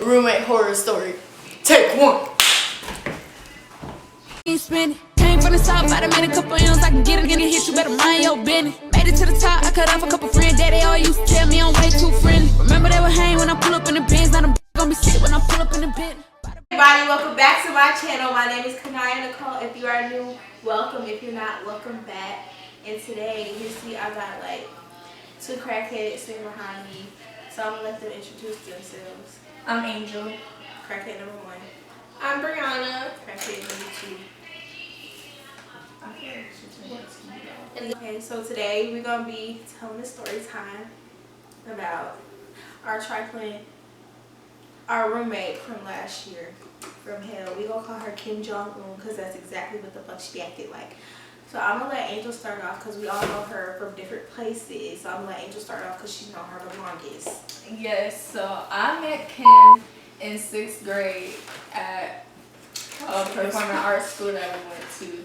Roommate horror story. Take one. Came from the south, I made a couple M's. I can get it, hit you, better mind your business. Made it to the top, I cut off a couple friends. Daddy all used to tell me I'm way too friendly. Remember they would hang when I pull up in the Benz. Now them gonna be sick when I pull up in the Benz. Everybody, welcome back to my channel. My name is Knia Nicole. If you are new, welcome. If you're not, welcome back. And today, you see, I got like two crackheads sitting behind me. So I'm gonna let them introduce themselves. I'm Angel. Crackhead number 1. I'm Brianna. Crackhead number 2. Okay, so today we're gonna be telling a story time about our roommate from last year from hell. We gonna call her Kim Jong-un because that's exactly what the fuck she acted like. So I'm gonna let Angel start off because we all know her from different places. So I'm gonna let Angel start off because she's known her the longest. Yes, so I met Kim in 6th grade at a performing arts school that we went to.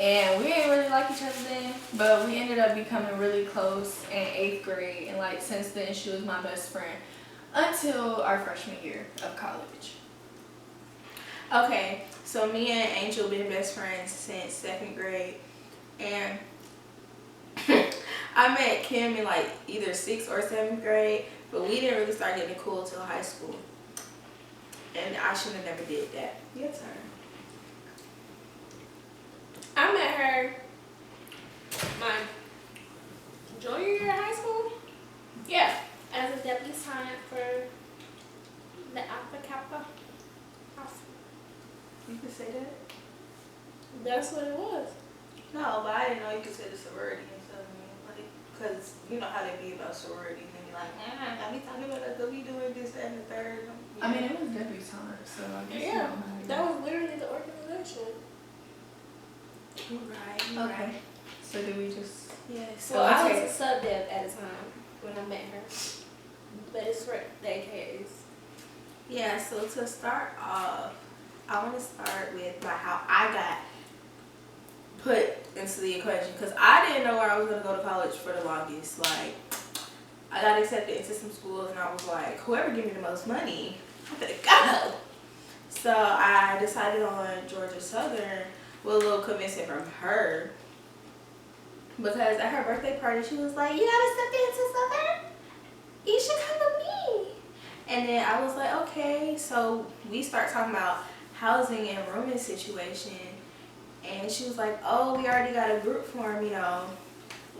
And we didn't really like each other then, but we ended up becoming really close in 8th grade. And like since then, she was my best friend until our freshman year of college. Okay, so me and Angel been best friends since 2nd grade. And I met Kim in like either 6th or 7th grade, but we didn't really start getting cool till high school. And I should have never did that. Your turn. I met her my junior year of high school. Yeah. As a deputy sergeant for the Alpha Kappa. You could say that? That's what it was. No, but I didn't know you could say the sorority and stuff. Like, because you know how they be about sorority. And they be like, I be talking about us, we doing this, that, and the third. I mean, it was deputy sergeant, so I guess Yeah, that was literally the organization. Right. Okay. So do we just? Yeah. So I was a sub-dep at the time when I met her. But it's for that case. Yeah, so to start off, I want to start with like how I got put into the equation because I didn't know where I was going to go to college for the longest. Like, I got accepted into some schools and I was like, whoever give me the most money, I'm gonna go. So I decided on Georgia Southern with a little convincing from her because at her birthday party she was like, you got accepted into Southern? You should come with me. And then I was like, okay. So we start talking about housing and rooming situation. And she was like, oh, we already got a group form, you know,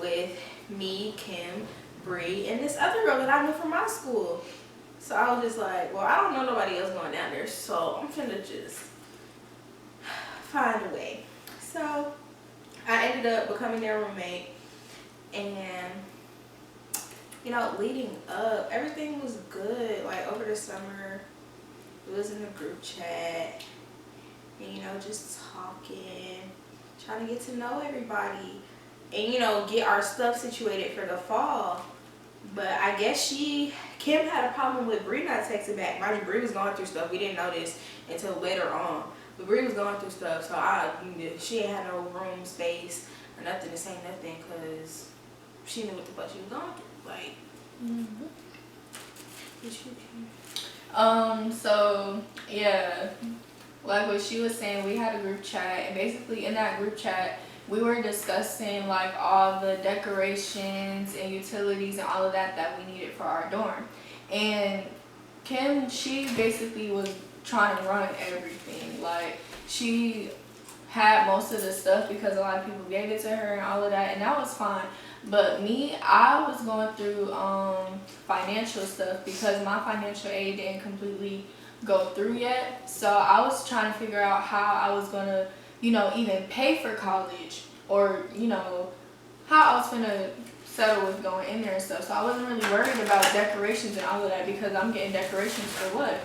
with me, Kim, Bree, and this other girl that I knew from my school. So I was just like, well, I don't know nobody else going down there, so I'm finna just find a way. So I ended up becoming their roommate. And you know, leading up, everything was good. Like over the summer, we was in a group chat, and you know, just talking, trying to get to know everybody, and you know, get our stuff situated for the fall. But I guess Kim had a problem with Bree not texting back. Mind you, Bree was going through stuff. We didn't know this until later on. But Bree was going through stuff, so she ain't had no room space or nothing to say nothing because she knew what the fuck she was going through. Like, So yeah, like what she was saying, we had a group chat, and basically in that group chat we were discussing like all the decorations and utilities and all of that we needed for our dorm. And Kim, she basically was trying to run everything. Like, she had most of the stuff because a lot of people gave it to her and all of that, and that was fine. But me, I was going through financial stuff because my financial aid didn't completely go through yet. So I was trying to figure out how I was gonna, you know, even pay for college, or you know, how I was gonna settle with going in there and stuff. So I wasn't really worried about decorations and all of that because I'm getting decorations for what?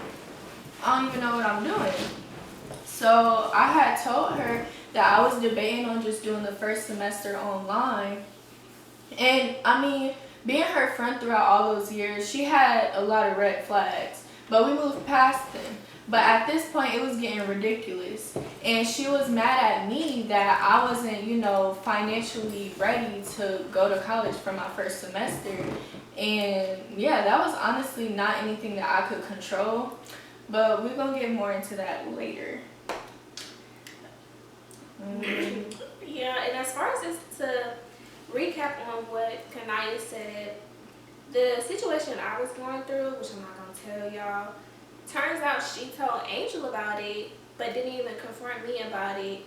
I don't even know what I'm doing. So I had told her that I was debating on just doing the first semester online. And I mean, being her friend throughout all those years, she had a lot of red flags, but we moved past them. But at this point, it was getting ridiculous. And she was mad at me that I wasn't, you know, financially ready to go to college for my first semester. And yeah, that was honestly not anything that I could control. But we're gonna get more into that later. Yeah, and as far as this, to recap on what Knia said, the situation I was going through, which I'm not gonna tell y'all, turns out she told Angel about it, but didn't even confront me about it.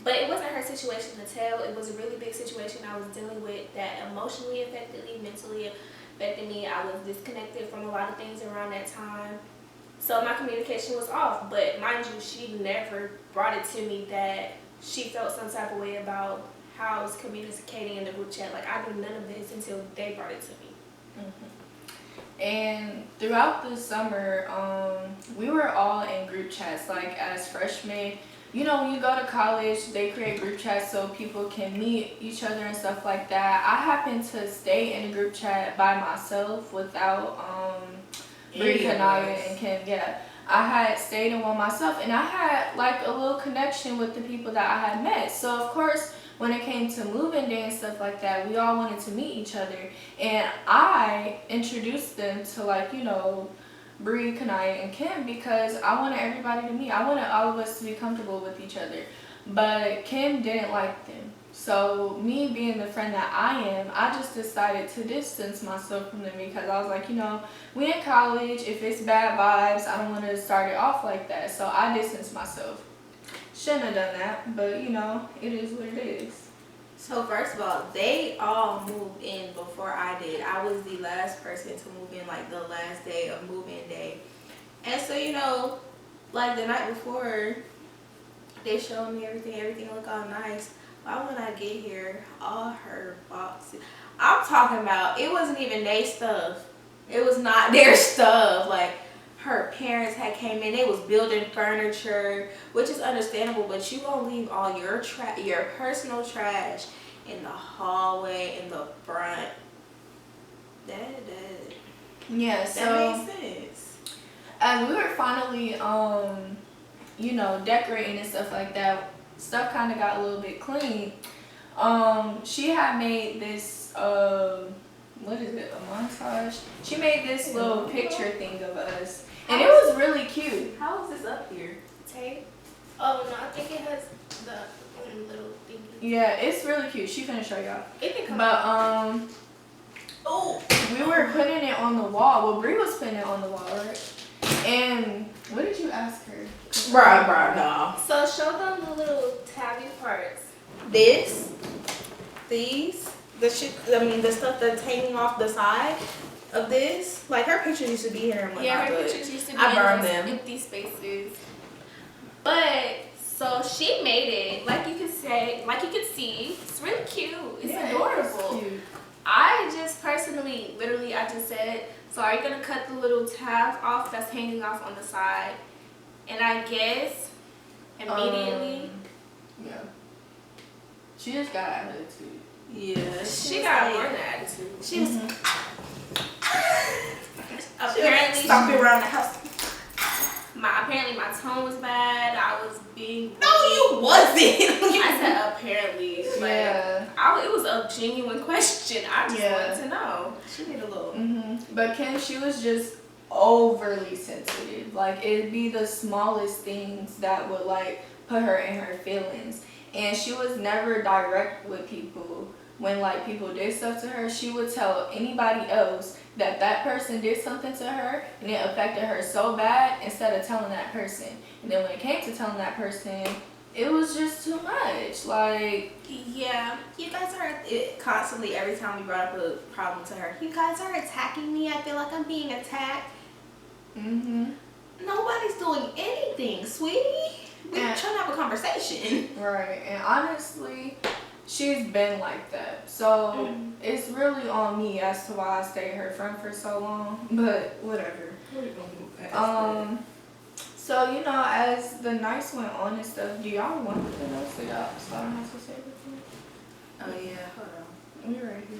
But it wasn't her situation to tell. It was a really big situation I was dealing with that emotionally affected me, mentally affected me. I was disconnected from a lot of things around that time. So my communication was off. But mind you, she never brought it to me that she felt some type of way about how I was communicating in the group chat. Like, I knew none of this until they brought it to me. Mm-hmm. And throughout the summer, we were all in group chats, like as freshmen. You know, when you go to college, they create group chats so people can meet each other and stuff like that. I happened to stay in a group chat by myself without Bree, Knia, and Kim. Yeah, I had stayed in one myself, and I had like a little connection with the people that I had met. So of course, when it came to moving day and stuff like that, we all wanted to meet each other, and I introduced them to, like, you know, Bree, Knia, and Kim, because I wanted everybody to meet. I wanted all of us to be comfortable with each other. But Kim didn't like them. So me being the friend that I am, I just decided to distance myself from them, because I was like, you know, we in college. If it's bad vibes, I don't want to start it off like that. So I distanced myself. Shouldn't have done that, but you know, it is what it is. So first of all, they all moved in before I did. I was the last person to move in, like the last day of move-in day. And so, you know, like the night before, they showed me everything looked all nice. Why when I get here, all her boxes, I'm talking about, it wasn't even their stuff. It was not their stuff. Like, her parents had came in, they was building furniture, which is understandable, but you gonna leave all your personal trash in the hallway, in the front. Yeah, so that makes sense. As we were finally, you know, decorating and stuff like that, stuff kind of got a little bit clean. She had made this, what is it, a montage? She made this little picture thing of us, and it was really cute. How is this up here? Tape? Oh, no, I think it has the little thingy. Yeah, it's really cute. She finna show y'all. It can come But, oh, we were putting it on the wall. Well, Bree was putting it on the wall, right? And what did you ask her? Bruh, no. So show them the little tabby parts. These, the stuff that's hanging off the side of this. Like, her pictures used to be here and whatnot. Yeah, her pictures used to be I in burned those them. empty spaces. But so she made it, like you could see, it's really cute. It's adorable. It's cute. I just personally, literally, I just said, so are you gonna cut the little tab off that's hanging off on the side? And I guess immediately, yeah. She just got attitude. Yeah. she got more than attitude. She was Apparently, stomping around the house. apparently my tone was bad. I was being. No, you wasn't. I said apparently. Like, Yeah. it was a genuine question. I just wanted to know. She did a little. But Kim, she was just overly sensitive. Like, it'd be the smallest things that would, like, put her in her feelings. And she was never direct with people. When, like, people did stuff to her, she would tell anybody else that that person did something to her and it affected her so bad, instead of telling that person. And then when it came to telling that person, it was just too much. Like, yeah, you guys are constantly, every time we brought up a problem to her, you guys are attacking me. I feel like I'm being attacked. Nobody's doing anything, sweetie. We're trying to have a conversation. right. And honestly, she's been like that. So it's really on me as to why I stayed her friend for so long. But whatever. So, you know, as the nights went on and stuff, do y'all want to know so I don't have to say everything? Oh yeah, hold on. We're right here.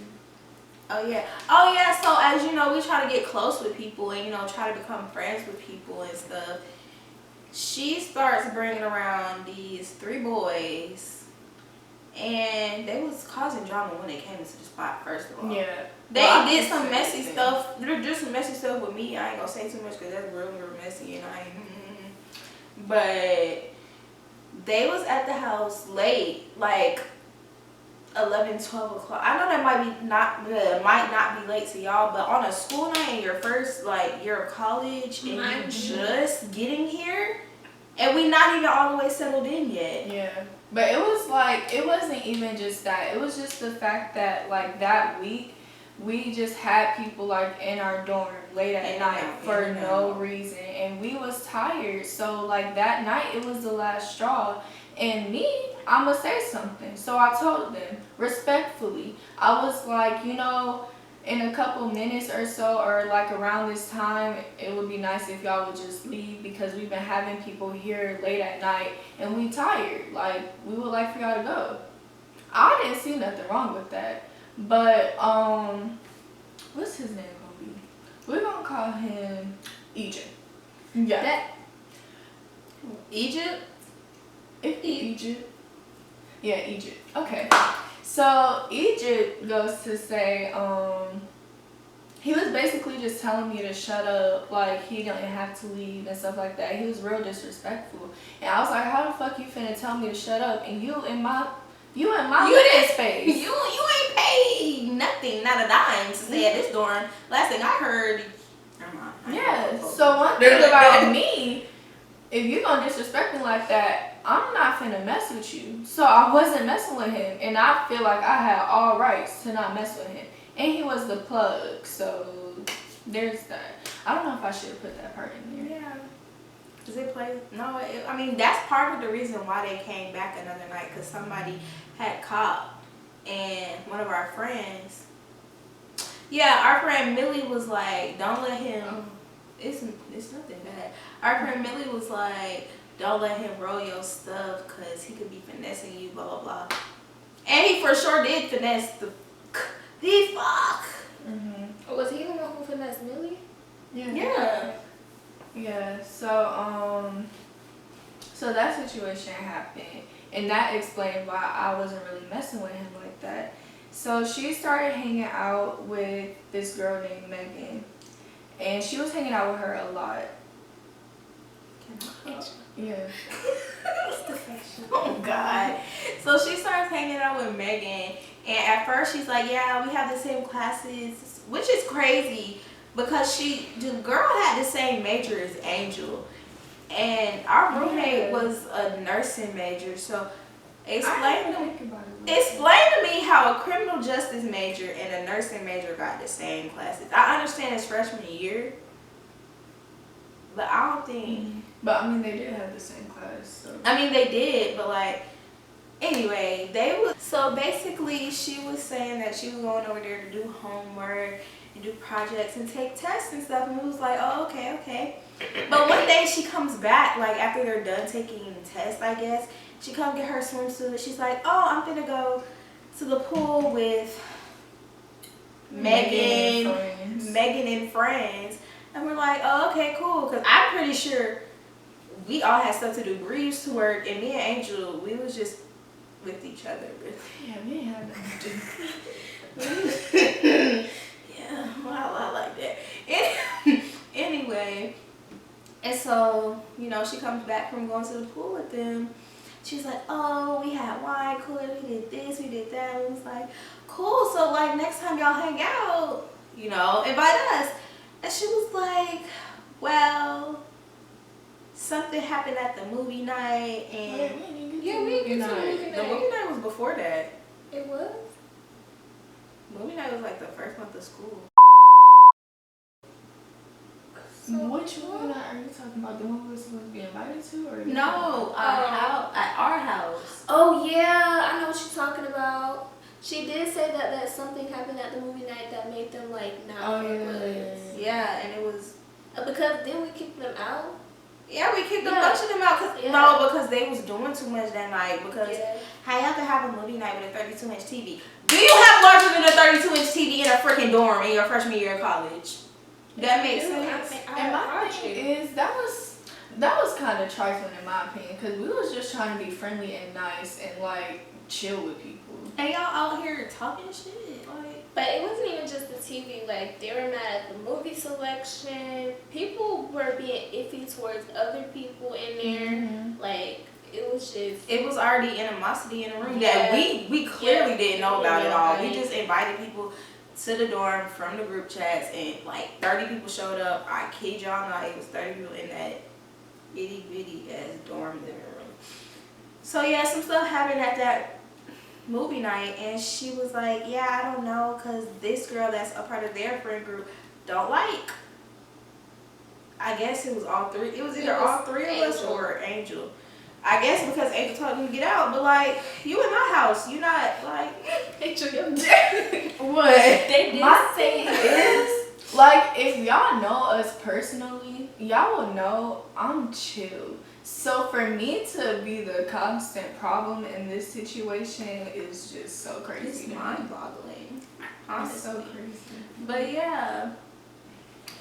Oh yeah. So as you know, we try to get close with people and, you know, try to become friends with people and stuff. She starts bringing around these 3 boys, and they was causing drama when they came into the spot. First of all, Yeah. they Well, I did can some say messy anything. stuff. They did some messy stuff with me. I ain't gonna say too much because that's real messy, and I ain't. But they was at the house late, like 11, 12 o'clock. I know that might not be late to y'all, but on a school night in your first like year of college, and you just getting here, and we not even all the way settled in yet. Yeah. But it was like, it wasn't even just that. It was just the fact that like that week, we just had people like in our dorm late at night for no reason, and we was tired. So like that night, it was the last straw. And me, I'ma say something. So I told them respectfully. I was like, you know, in a couple minutes or so, or like around this time, it would be nice if y'all would just leave, because we've been having people here late at night and we tired. Like, we would like for y'all to go. I didn't see nothing wrong with that. But what's his name gonna be? We're gonna call him Egypt. Yeah. Egypt? Egypt. Yeah, Egypt. Okay. So Egypt goes to say, he was basically just telling me to shut up, like he didn't have to leave and stuff like that. He was real disrespectful. And I was like, how the fuck you finna tell me to shut up? And you in my living space. You ain't paid nothing, not a dime to stay at this dorm. Last thing I heard. Yeah. So one thing about me, if you gonna disrespect me like that, I'm not finna mess with you. So I wasn't messing with him, and I feel like I had all rights to not mess with him. And he was the plug, so there's that. I don't know if I should have put that part in there. Yeah. Does it play? No, I mean, that's part of the reason why they came back another night, because somebody had caught, and one of our friends, our friend Millie was like, don't let him, it's nothing bad. Our friend Millie was like, don't let him roll your stuff because he could be finessing you, blah, blah, blah. And he for sure did finesse the fuck. Mm-hmm. Was he the one who finessed Millie? Yeah. Yeah, so that situation happened, and that explained why I wasn't really messing with him like that. So she started hanging out with this girl named Megan, and she was hanging out with her a lot. Yeah. Oh God. So she starts hanging out with Megan, and at first she's like, yeah, we have the same classes, which is crazy because the girl had the same major as Angel, and our roommate was a nursing major. So explain to me how a criminal justice major and a nursing major got the same classes. I understand it's freshman year, but I don't think. But I mean, they did have the same class. So. I mean, they did, but like, anyway, so basically she was saying that she was going over there to do homework and do projects and take tests and stuff, and we was like, oh, okay. But one day she comes back, like after they're done taking tests, I guess, she come get her swimsuit. She's like, oh, I'm gonna go to the pool with Megan and friends. And we're like, oh, okay, cool, because I'm pretty sure we all had stuff to do. Bree used to work, and me and Angel, we was just with each other. Yeah, we didn't have nothing to do. Yeah, well, I like that. Anyway, and so, she comes back from going to the pool with them. She's like, oh, we had wine cooler, we did this, we did that. And it was like, cool, so like next time y'all hang out, invite us. And she was like, well, something happened at the movie night, and we didn't get to the movie night. The movie night was before that. It was? Movie night was like the first month of school. So which one are you talking about? The one we were supposed to be invited to, or No, at our house. Oh yeah, I know what you're talking about. She did say that something happened at the movie night that made them like not work with us. Yeah, and it was because then we kicked them out. Yeah, we kicked a bunch of them out because they was doing too much that night. Because how y'all can have a movie night with a 32-inch TV? Do you have larger than a 32-inch TV in a freaking dorm in your freshman year of college? That makes sense. And my thing is that was kind of trifling in my opinion, because we was just trying to be friendly and nice and like chill with people. And y'all out here talking shit, like. But it wasn't even just the TV. Like, they were mad at the movie selection. People were being iffy towards other people in there. Mm-hmm. Like, it was just. It was already animosity in the room that we clearly didn't know about at all. We just invited people to the dorm from the group chats, and like 30 people showed up. I kid y'all not, it was 30 people in that itty bitty ass dorm living room. So yeah, some stuff happened at that movie night, and she was like, yeah, I don't know, cause this girl that's a part of their friend group don't like. I guess it was all three. It was either all three of us or Angel. I guess because Angel told him to get out, but like, you in my house, you not like. Angel, you're What? They did My say thing is, like, if y'all know us personally, y'all will know I'm chill. So for me to be the constant problem in this situation is just so crazy. It's mind-boggling. It's so crazy. But yeah.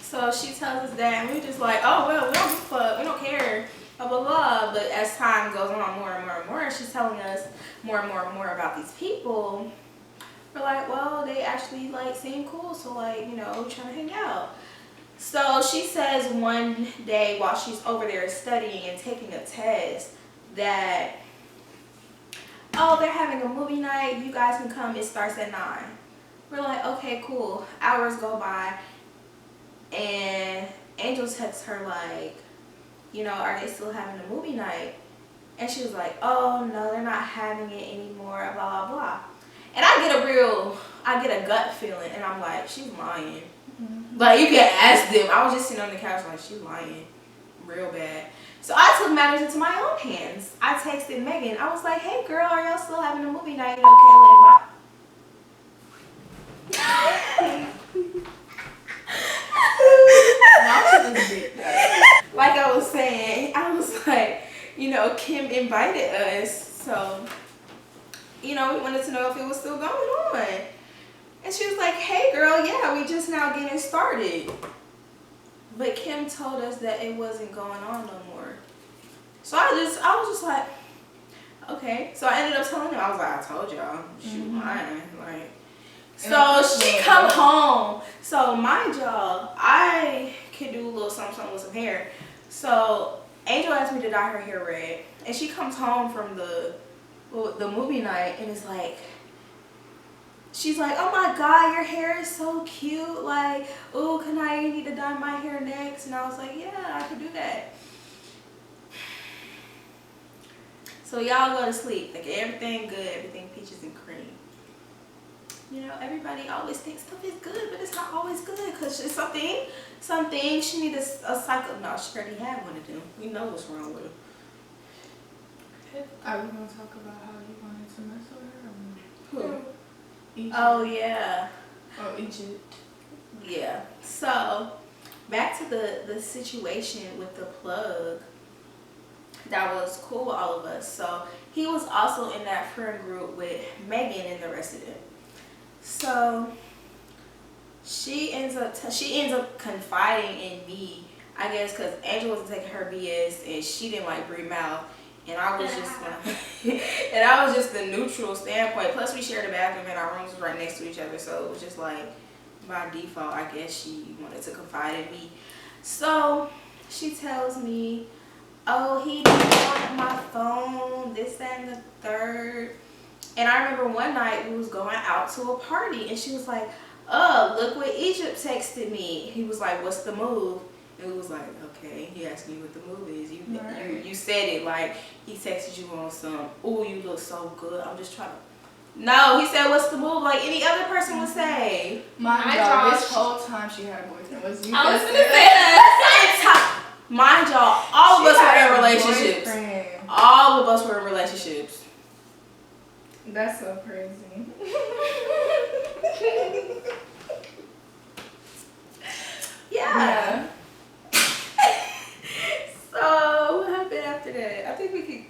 So she tells us that, and we just like, oh well, we don't give a fuck, we don't care, blah blah blah. But as time goes on, more and more and more, she's telling us more and more and more about these people. We're like, well, they actually like seem cool, so like, you know, we're trying to hang out. So she says one day while she's over there studying and taking a test that, oh, they're having a movie night, you guys can come, it starts at 9. We're like, okay, cool. Hours go by, and Angel texts her like, you know, are they still having a movie night? And she was like, oh no, they're not having it anymore, blah blah blah. And I get a gut feeling, and I'm like, she's lying. Mm-hmm. Like, you can ask them. I was just sitting on the couch like, she's lying real bad. So I took matters into my own hands. I texted Megan. I was like, hey girl, are y'all still having a movie night? You know, Kayla like I was saying, I was like, you know, Kim invited us, so, you know, we wanted to know if it was still going on. And she was like, hey girl, yeah, we just now getting started. But Kim told us that it wasn't going on no more. So I was just like, okay. So I ended up telling them, I was like, I told y'all, she lying. Like, so she come home. So mind y'all, I could do a little something with some hair. So Angel asked me to dye her hair red, and she comes home from the movie night and is like, she's like, oh my god, your hair is so cute. Like, oh, Knia, you need to dye my hair next. And I was like, yeah, I could do that. So y'all go to sleep. Like, everything good, everything peaches and cream. You know, everybody always thinks stuff is good, but it's not always good, because it's something she needs a cycle. No, she already had one to do. We know what's wrong with her. Are we going to talk about how you wanted to mess with her? Who? Egypt. Oh, yeah. Oh, Egypt. Yeah. So, back to the situation with the plug. That was cool with all of us. So, he was also in that friend group with Megan and the rest of them. So she ends up confiding in me, I guess, because Angel wasn't taking her BS and she didn't like breathe mouth, and I was just and I was just the neutral standpoint. Plus we shared a bathroom and our rooms was right next to each other, so it was just like by default, I guess she wanted to confide in me. So she tells me, oh, he didn't want my phone, this, that, and the third. And I remember one night we was going out to a party, and she was like, oh, look what Egypt texted me. He was like, what's the move? And we was like, okay, he asked me what the move is. You said it like he texted you on some, oh, you look so good. I'm just trying to. No, he said, what's the move? Like any other person would say. Mind y'all, this whole time she had a boyfriend. Was you? I was going to say that. Mind y'all, all of us were in relationships. All of us were in relationships. That's so crazy. Yeah. So what happened after that? I think we could.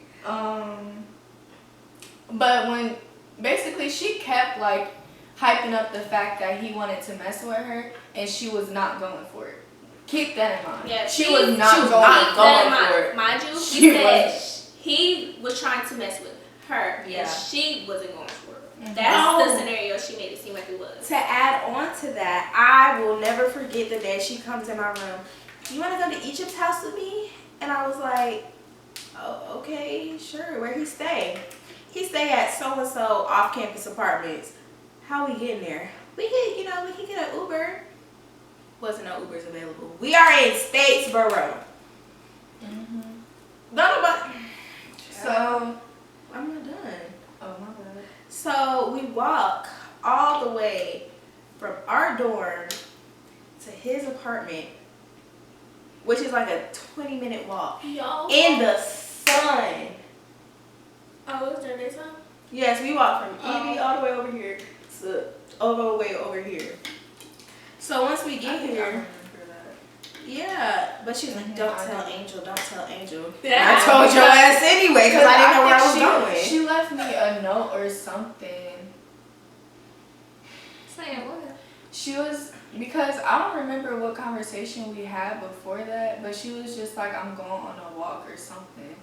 But when basically she kept like hyping up the fact that he wanted to mess with her, and she was not going for it. Keep that in mind. Yeah, she was not going for it. Mind you, he said he was trying to mess with her. her, Yeah. and she wasn't going for it. Mhm. That's the scenario she made it seem like it was. To add on to that, I will never forget the day she comes in my room. You want to go to Egypt's house with me? And I was like, oh, okay, sure. Where he stay? He stay at so-and-so off-campus apartments. How we getting there? We can get an Uber. Wasn't no Ubers available. We are in Statesboro. Mhm. So, I'm not done. Oh my god. So we walk all the way from our dorm to his apartment, which is like a 20-minute walk Y'all. in the sun. Oh, it was during daytime? Yes, we walked from Evie all the way over here to all the way over here. So once we get I here, remember that. yeah, but she was like, Mhm, don't I tell do. Angel, don't tell Angel. Yeah. I told your ass anyway because I didn't know where I was think going. She left me a note or something. Saying what? She was, because I don't remember what conversation we had before that, but she was just like, I'm going on a walk or something.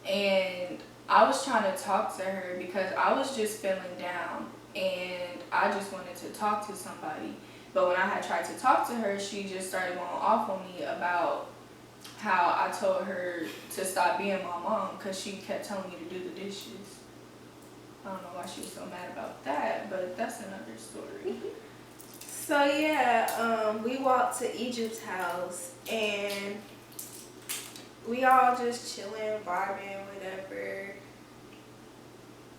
And I was trying to talk to her because I was just feeling down and I just wanted to talk to somebody. But when I had tried to talk to her, she just started going off on me about how I told her to stop being my mom because she kept telling me to do the dishes. I don't know why she was so mad about that, but that's another story. So yeah, we walked to Egypt's house and we all just chilling, vibing, whatever.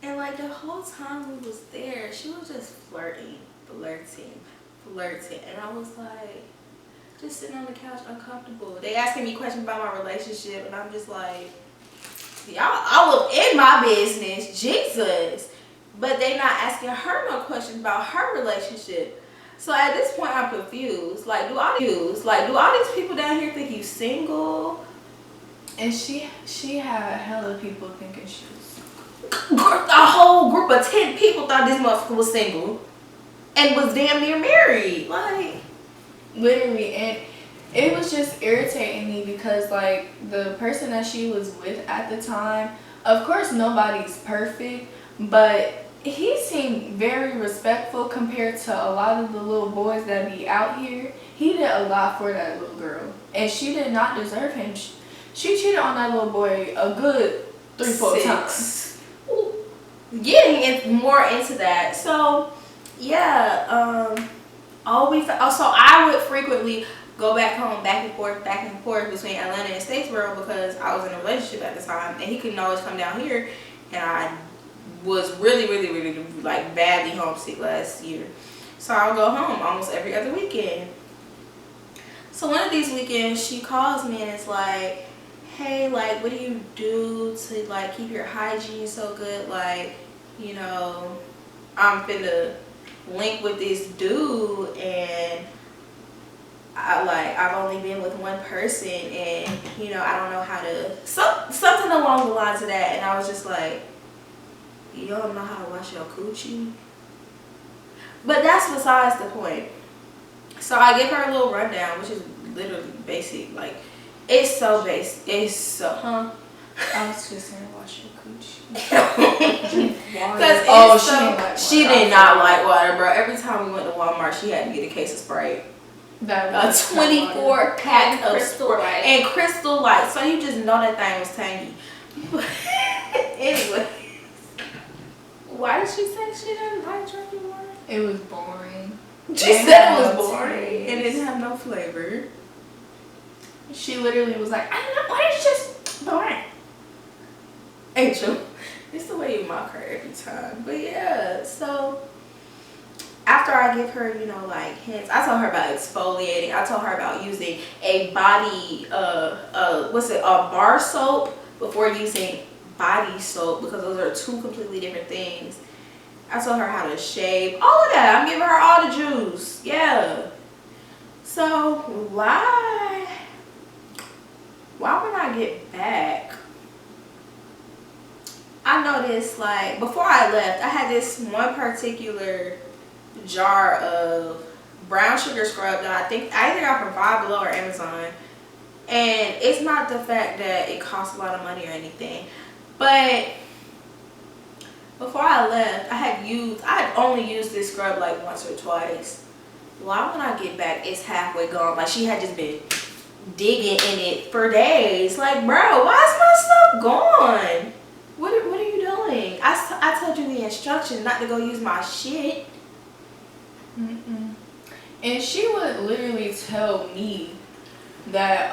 And like the whole time we was there, she was just flirting. And I was like, just sitting on the couch uncomfortable. They asking me questions about my relationship and I'm just like, y'all all up in my business, Jesus. But they not asking her no questions about her relationship. So at this point I'm confused. Like, do all these people down here think you single? And she had hella people thinking she was A whole group of 10 people thought this motherfucker was single and was damn near married. Like, literally, and it was just irritating me because like the person that she was with at the time, of course nobody's perfect, but he seemed very respectful compared to a lot of the little boys that be out here. He did a lot for that little girl and she did not deserve him. She cheated on that little boy a good 3-4 times. Getting more into that. So yeah, so I would frequently go back home, back and forth between Atlanta and Statesboro because I was in a relationship at the time and he couldn't always come down here and I was really like badly homesick last year. So I'll go home almost every other weekend. So one of these weekends she calls me and it's like, hey, like, what do you do to like keep your hygiene so good? Like, you know, I'm finna link with this dude and I've only been with one person and you know I don't know how to something along the lines of that. And I was just like, you don't know how to wash your coochie? But that's besides the point. So I give her a little rundown, which is literally basic. Like, it's so basic. It's so, I was just saying wash your coochie. Because she did not like water, bro. Every time we went to Walmart, she had to get a case of Sprite. A 24 pack of Sprite and Crystal Light. So you just know that thing was tangy. Anyway. Why did she say she didn't like drinking water? It was boring. She said it was boring and it didn't have no flavor. She literally was like, I don't know why it's just boring. Angel, it's the way you mock her every time. But yeah, so after I give her, you know, like hints, I told her about exfoliating. I told her about using a body, a bar soap before using body soap because those are two completely different things. I told her how to shave, all of that. I'm giving her all the juice. Yeah. So why when I get back, I noticed like before I left, I had this one particular jar of brown sugar scrub that I think I got from Five Below or Amazon. And it's not the fact that it costs a lot of money or anything, but before I left, I had only used this scrub like once or twice. Why when I get back, it's halfway gone. Like she had just been digging in it for days. Like, bro, why is my stuff gone? What are you doing? I told you the instructions not to go use my shit. Mm-mm. And she would literally tell me that,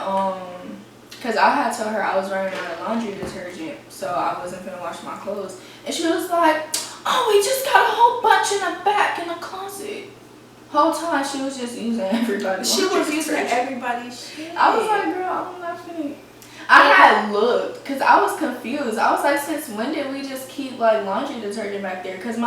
because I had told her I was running out of laundry detergent, so I wasn't gonna wash my clothes. And she was like, oh, we just got a whole bunch in the back in the closet. Whole time she was just using everybody's She was using detergent. everybody's shit. I was like, girl, I'm not finna. I had looked, because I was confused. I was like, since when did we just keep like laundry detergent back there? Because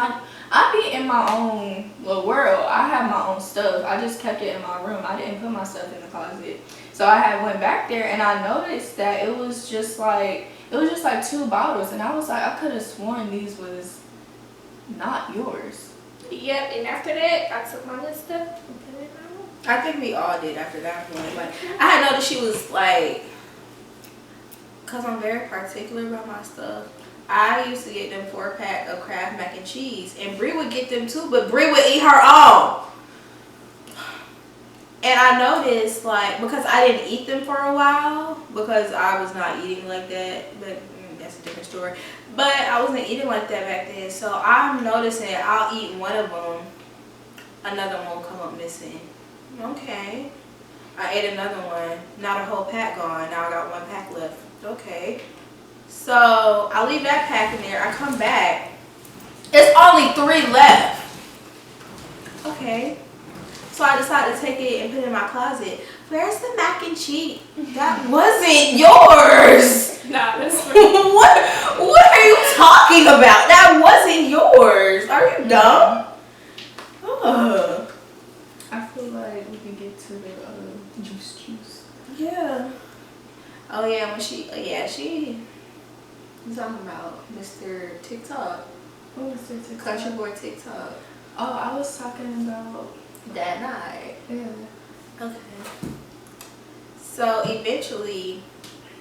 I be in my own little world. I have my own stuff. I just kept it in my room. I didn't put my stuff in the closet. So I had went back there and I noticed that it was just like 2 bottles. And I was like, I could have sworn these was not yours. Yep, and after that, I took my list up and put it in my room. I think we all did after that point. Like, I had noticed she was like, because I'm very particular about my stuff. I used to get them 4-pack of Kraft mac and cheese, and Brie would get them too, but Brie would eat her own. And I noticed, like, because I didn't eat them for a while, because I was not eating like that, but that's a different story. But I wasn't eating like that back then, so I'm noticing I'll eat one of them, another one will come up missing. Okay. I ate another one, not a whole pack gone, now I got 1 pack left. Okay. So I leave that pack in there, I come back, it's only 3 left. Okay. So I decided to take it and put it in my closet. Where's the mac and cheese? That wasn't yours. Nah, that's What are you talking about? That wasn't yours. Are you dumb? Ugh. I feel like we can get to the juice. Yeah. Oh yeah, when she talking about Mr. TikTok. What was it? Country boy TikTok. Oh, I was talking about That night. yeah. Okay. So eventually,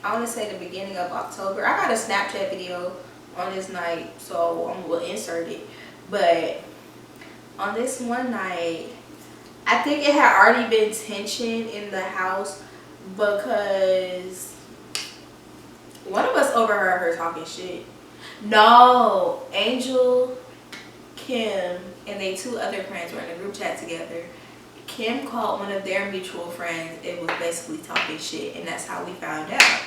I want to say the beginning of October, I got a Snapchat video on this night, so I'm gonna insert it. But on this one night, I think it had already been tension in the house because one of us overheard her talking shit. No, Angel, Kim, and they 2 other friends were in a group chat together. Kim called one of their mutual friends. It was basically talking shit, and that's how we found out.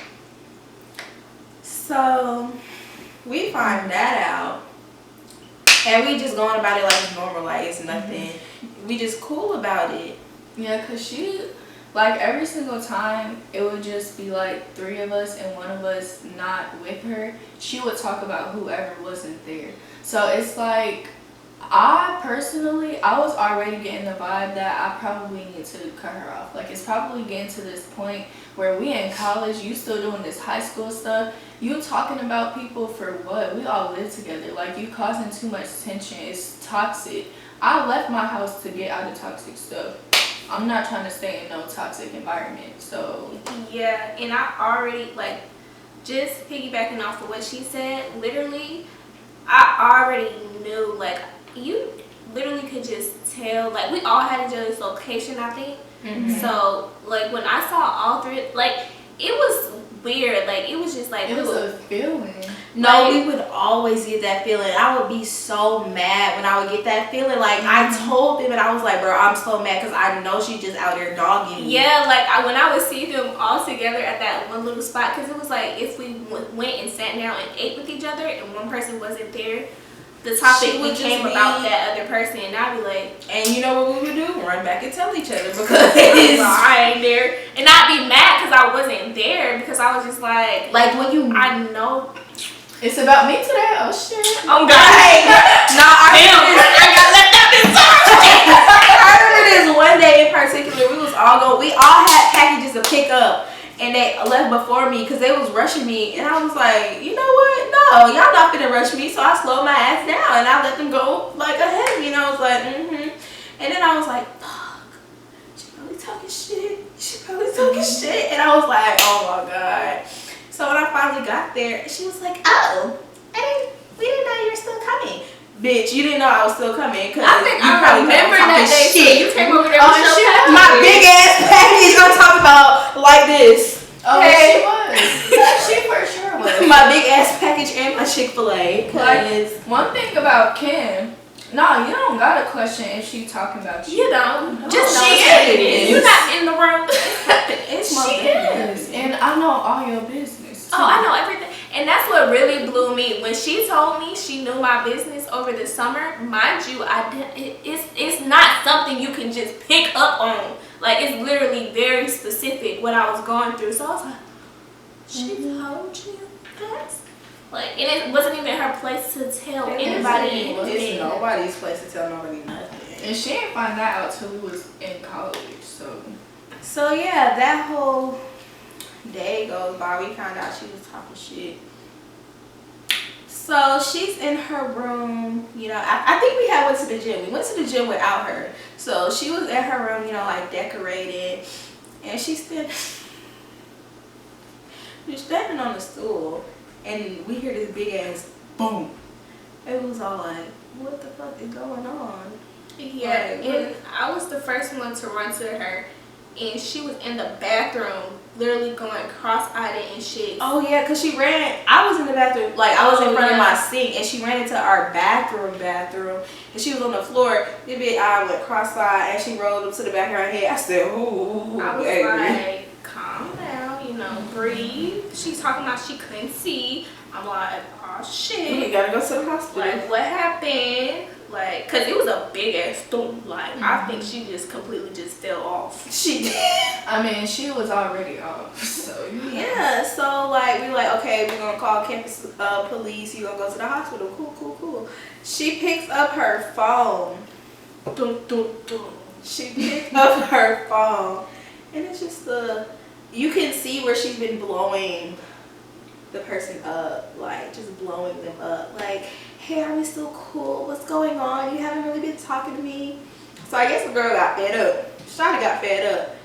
So we find that out, and we just going about it like it's normal, like it's nothing. We just cool about it. Yeah, cause she, like every single time it would just be like 3 of us and one of us not with her. She would talk about whoever wasn't there. So it's like, I was already getting the vibe that I probably need to cut her off. Like it's probably getting to this point where we in college, you still doing this high school stuff. You talking about people for what? We all live together. Like you causing too much tension. It's toxic. I left my house to get out of toxic stuff. I'm not trying to stay in no toxic environment. So yeah, and I already like just piggybacking off of what she said. Literally, I already knew like. You literally could just tell, like, we all had each other's location, I think. So, like, when I saw all 3, like, it was weird. Like, it was just like... It was a feeling. No, like, we would always get that feeling. I would be so mad when I would get that feeling. Like, I told them, and I was like, bro, I'm so mad because I know she's just out there dogging me. Yeah, like, when I would see them all together at that one little spot, because it was like, if we went and sat down and ate with each other, and one person wasn't there, the topic became about that other person, and I'd be like, and you know what we would do? Run back and tell each other because I ain't there, and I'd be mad because I wasn't there because I was just like when you I know it's about me today. Oh shit! I'm gonna I gotta let that be I remember this one day in particular, we all had packages to pick up. And they left before me because they was rushing me. And I was like, you know what? No, y'all not finna rush me. So I slowed my ass down and I let them go like ahead of me. And I was like, And then I was like, fuck, she probably talking shit. And I was like, oh my God. So when I finally got there, she was like, oh, we didn't know you were still coming. bitch, you didn't know I was still coming. Cause I think you I probably remember kept that talking day shit. too. You came over there with your package. My big ass package. I'm talking about like this. Oh, Okay. she was. She for sure was. My big ass package and my Chick-fil-A. Like, one thing about Kim, no, you don't gotta question if she talking about you. You don't. No. Just know She it's what it is. is. You're not in the room. It's my She business. is. And I know all your business. Too. Oh, I know everything. And that's what really blew me. When she told me she knew my business over the summer, mind you, it's not something you can just pick up on. Like, it's literally very specific what I was going through. So I was like, she told you that? Like, and it wasn't even her place to tell anybody It's anything. nobody's place to tell nobody nothing. And she didn't find that out till we was in college, so. So yeah, that whole day goes by. We found out she was talking shit. So she's in her room, you know. I think we had went to the gym. We went to the gym without her. So she was in her room, you know, like decorated, and she's standing on the stool, and we hear this big ass boom. It was all like, what the fuck is going on? Yeah, Like, and I was the first one to run to her, and she was in the bathroom, literally going cross-eyed and shit. Oh yeah, cause she ran. I was in the bathroom, like I was in front of yeah. my sink, and she ran into our bathroom, and she was on the floor. This big eye went cross-eyed, and she rolled up to the back of her head. I said, "Ooh, I was baby." like, calm down, you know, breathe. She's talking about she couldn't see. I'm like, oh You shit. gotta go to the hospital." Like, what happened? Like, cause it was a big ass storm. Like, I think she just completely just fell off. She did. I mean, she was already off, so you know. Yeah, so like we like, okay, we're gonna call campus police. You gonna go to the hospital? Cool. She picks up her phone. Dun, dun, dun. She picked up her phone, and it's just you can see where she's been blowing the person up, like just blowing them up, like, hey, are we still cool? What's going on? You haven't really been talking to me. So I guess the girl got fed up. Shawty got fed up.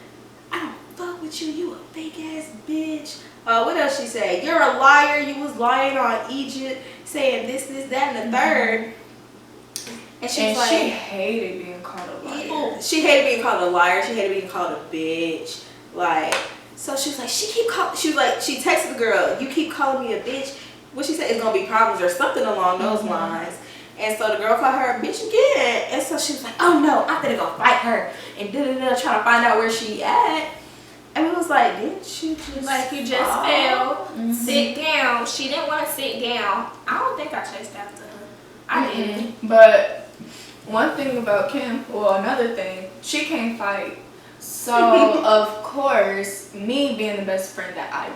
I don't fuck with you. You a fake ass bitch. What else she said? You're a liar. You was lying on Egypt, saying this, that, and the third. And she's like, she hated being called a liar. she hated being called a liar. She hated being called a bitch. Like, so she was like, she texted the girl, you keep calling me a bitch. What she said is gonna be problems or something along those lines. And so the girl called her a bitch again. And so she was like, oh no, I'm gonna go fight her. And trying to find out where she at. And we was like, didn't you just Like, you just fall? fell. Sit down. She didn't want to sit down. I don't think I chased after her. I didn't. But one thing about Kim, well, another thing, she can't fight. So, of course, me being the best friend that I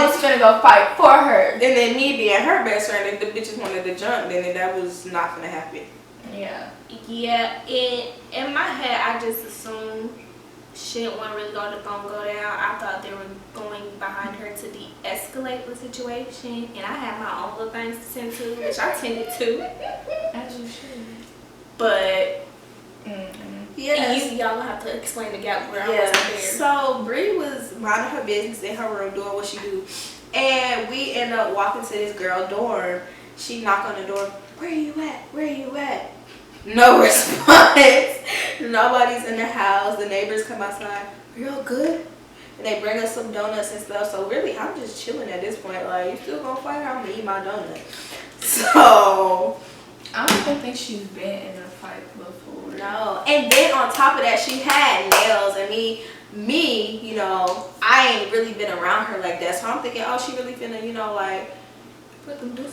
was gonna go fight for her. And then me being her best friend, if the bitches wanted to jump, then that was not gonna happen. Yeah. Yeah, in my head, I just assumed shit wasn't really going to go down. I thought they were going behind her to de-escalate the situation, and I had my own little things to tend to, which I tended to. As you should. But Yes. y'all have to explain the gap where I Yeah. wasn't there. So Bree was minding her business in her room, doing what she do, and we end up walking to this girl dorm. She knocked on the door. Where you at? Where you at? No response. Nobody's in the house. The neighbors come outside. Are you all good? And they bring us some donuts and stuff. So really, I'm just chilling at this point. Like, you still gonna fight her? I'm gonna eat my donut. So I don't even think she's been in a fight before. no. And then on top of that, she had nails, and me, you know, I ain't really been around her like that. So I'm thinking, oh, she really finna, you know, like Put them do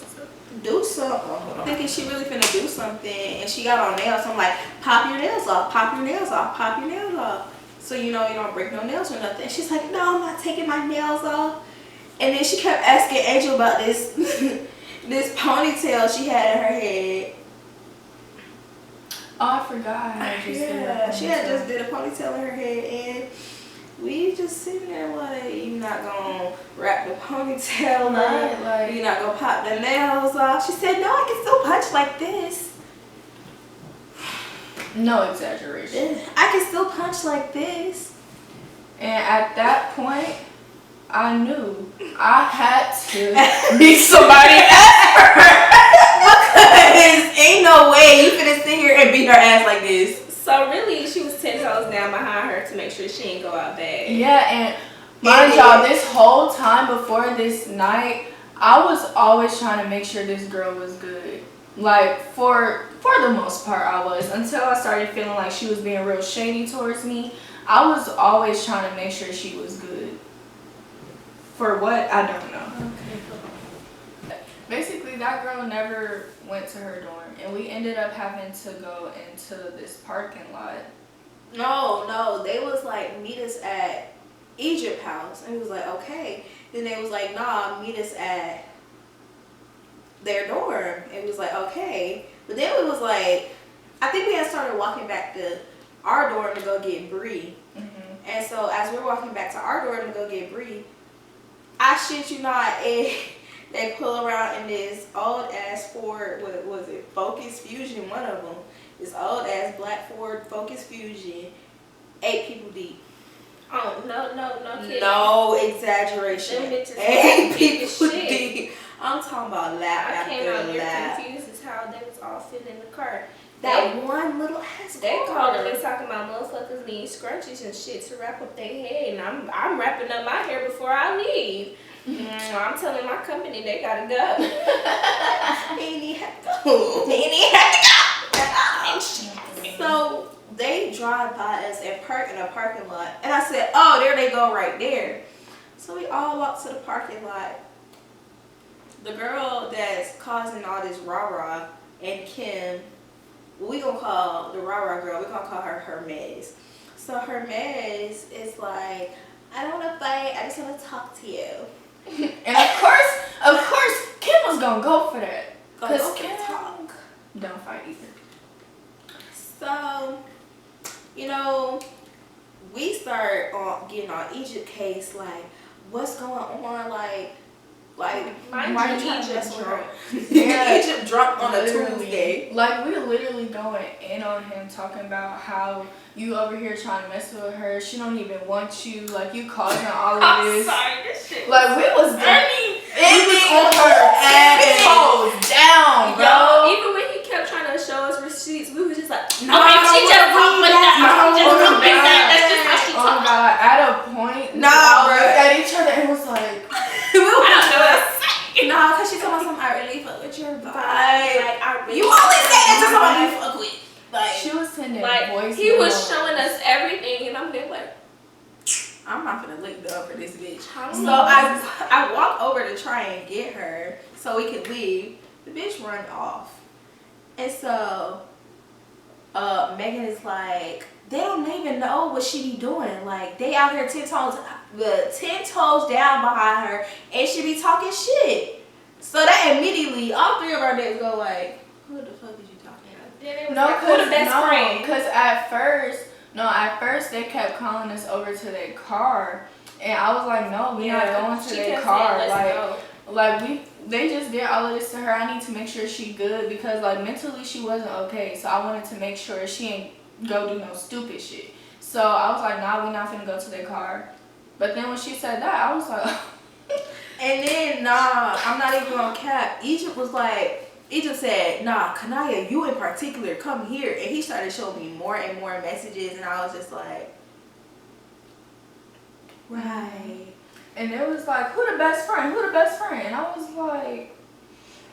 something. I'm thinking she really finna do something, and she got on nails. So I'm like, pop your nails off, pop your nails off, pop your nails off. So you know you don't break no nails or nothing. She's like, no, I'm not taking my nails off. And then she kept asking Angel about this this ponytail she had in her head. Oh, I forgot. I just did Yeah, that she had ponytail. just did a ponytail in her head, and we just sitting there like, you not gonna wrap the ponytail up, Right, like- you not gonna pop the nails off. She said, no, I can still punch like this. No exaggeration. I can still punch like this. And at that point, I knew I had to be somebody else. ain't no way you finna sit here and beat her ass like this. So really, she was 10 toes down behind her to make sure she didn't go out bad. Yeah, and mind y'all, this whole time before this night, I was always trying to make sure this girl was good. Like, for the most part, I was. Until I started feeling like she was being real shady towards me, I was always trying to make sure she was good. For what? I don't know. Okay. Basically, that girl never went to her dorm, and we ended up having to go into this parking lot. No, they was like, meet us at Egypt house. And we was like, okay. Then they was like, nah, meet us at their dorm. And we was like, okay. But then we was like, I think we had started walking back to our dorm to go get Bree. Mm-hmm. And so as we're walking back to our dorm to go get Bree, I shit you not, they pull around in this old ass Ford, what was it, Focus Fusion, one of them. This old ass black Ford Focus Fusion, 8 people deep. Oh, no kidding. No exaggeration. Them bitches 8 people shit. deep. I'm talking about lap I came out after here lap. confused as how they was all fitting in the car. That one little ass They car. calling and talking about motherfuckers need scrunchies and shit to wrap up their head, and I'm wrapping up my hair before I leave. I'm telling my company they gotta go. They need to go. So they drive by us and park in a parking lot, and I said, "Oh, there they go, right there." So we all walk to the parking lot. The girl that's causing all this rah-rah and Kim, we gonna call the rah-rah girl, we gonna call her Hermes. So Hermes is like, I don't wanna fight, I just wanna talk to you. And of course, Kim was gonna go for that. Cause Kim talk. Don't fight either. So, you know, we start getting on Egypt case, like, what's going on, like Mind you, Egypt drunk. Yeah, Egypt drunk on a Literally. Tuesday. Like, we literally going in on him, talking about how you over here trying to mess with her. She don't even want you. Like, you causing all of this. I'm sorry, this shit. Like, we was on her ass. toes down, bro. Yo, even when he kept trying to show us receipts, we was just like, No, okay, she just come with that. She just come with that. That's just how she Oh talks. God, at a point, Nah, we all bro. looked at each other and was like, I don't know what I'm saying. Nah, cause she told me something, I really fuck with your vibe. Like, I really You always say that to somebody you fuck with. Like, she was sending like voice he was notes. showing us everything, and I'm there like, I'm not gonna lick up for this bitch. How So long I walk over to try and get her so we could leave. The bitch run off. And so Megan is like, they don't even know what she be doing. Like, they out here 10 toes down behind her, and she be talking shit. So that immediately, all 3 of our days go like, who the fuck is you talking about? then it was No, like, who the best friend? because at first they kept calling us over to their car, and I was like, no, we're not going to She their kept car. saying, "Let's go." They just did all of this to her. I need to make sure she good because like mentally she wasn't okay. So I wanted to make sure she ain't go do no stupid shit. So I was like, nah, we're not finna go to their car. But then when she said that, I was like, And then, nah, I'm not even gonna cap. Egypt said, nah, Knia, you in particular, come here. And he started showing me more and more messages, and I was just like, right. and it was like, who the best friend? Who the best friend? And I was like,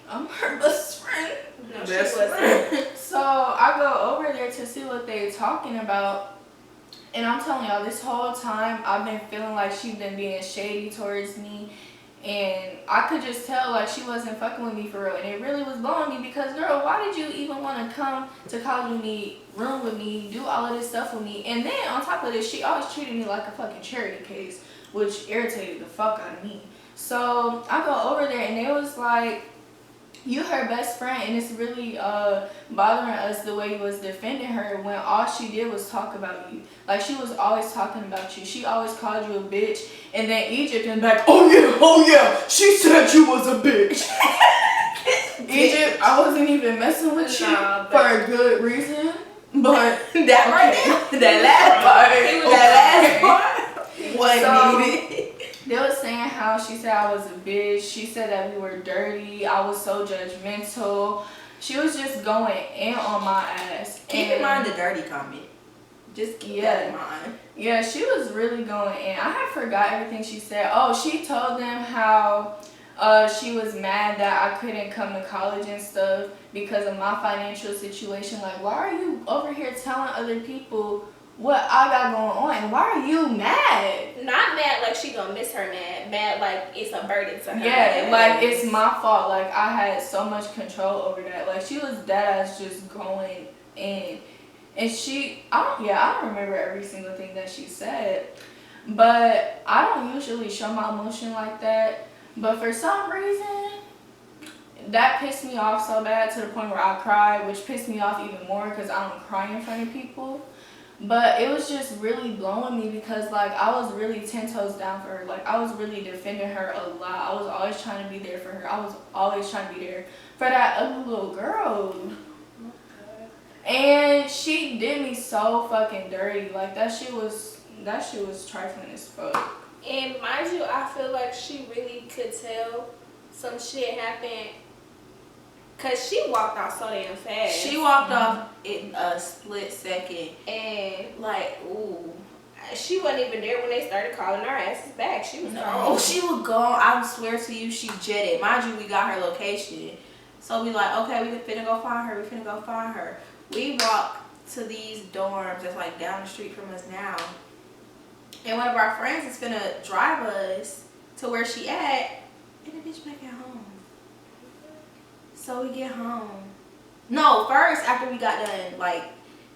I'm her best friend. No, she Best wasn't. friend. So I go over there to see what they're talking about. And I'm telling y'all, this whole time I've been feeling like she's been being shady towards me. And I could just tell like she wasn't fucking with me for real. And it really was blowing me because, girl, why did you even want to come to college with me, room with me, do all of this stuff with me? And then on top of this, she always treated me like a fucking charity case, which irritated the fuck out of me. So I go over there and they was like, you her best friend, and it's really bothering us the way you was defending her when all she did was talk about you. Like, she was always talking about you. She always called you a bitch, and then Egypt and back, oh yeah, she said you was a bitch. Egypt, I wasn't even messing with you for a good reason, but That right there, that last part wasn't needed. They was saying how she said I was a bitch. She said that we were dirty. I was so judgmental. She was just going in on my ass. Keep in mind the dirty comment. Just keep that in mind. Yeah, she was really going in. I had forgot everything she said. Oh, she told them how she was mad that I couldn't come to college and stuff because of my financial situation. Like, why are you over here telling other people what I got going on? And why are you mad? Not mad like she gonna miss her mad like it's a burden to her. Yeah, like it's my fault. Like I had so much control over that. Like she was dead ass just going in. And I don't remember every single thing that she said. But I don't usually show my emotion like that. But for some reason, that pissed me off so bad to the point where I cried, which pissed me off even more because I don't cry in front of people. But it was just really blowing me because, like, I was really 10 toes down for her. Like, I was really defending her a lot. I was always trying to be there for her. I was always trying to be there for that ugly little girl. And she did me so fucking dirty. Like, that shit was trifling as fuck. And mind you, I feel like she really could tell some shit happened. Cause she walked off so damn fast. She walked off in a split second. And like, ooh. She wasn't even there when they started calling our asses back. She was gone. She was gone. I swear to you, she jetted. Mind you, we got her location. So we like, okay, we finna go find her. We walk to these dorms that's like down the street from us now. And one of our friends is finna drive us to where she at. And the bitch back at home. So we get home. No, first after we got done, like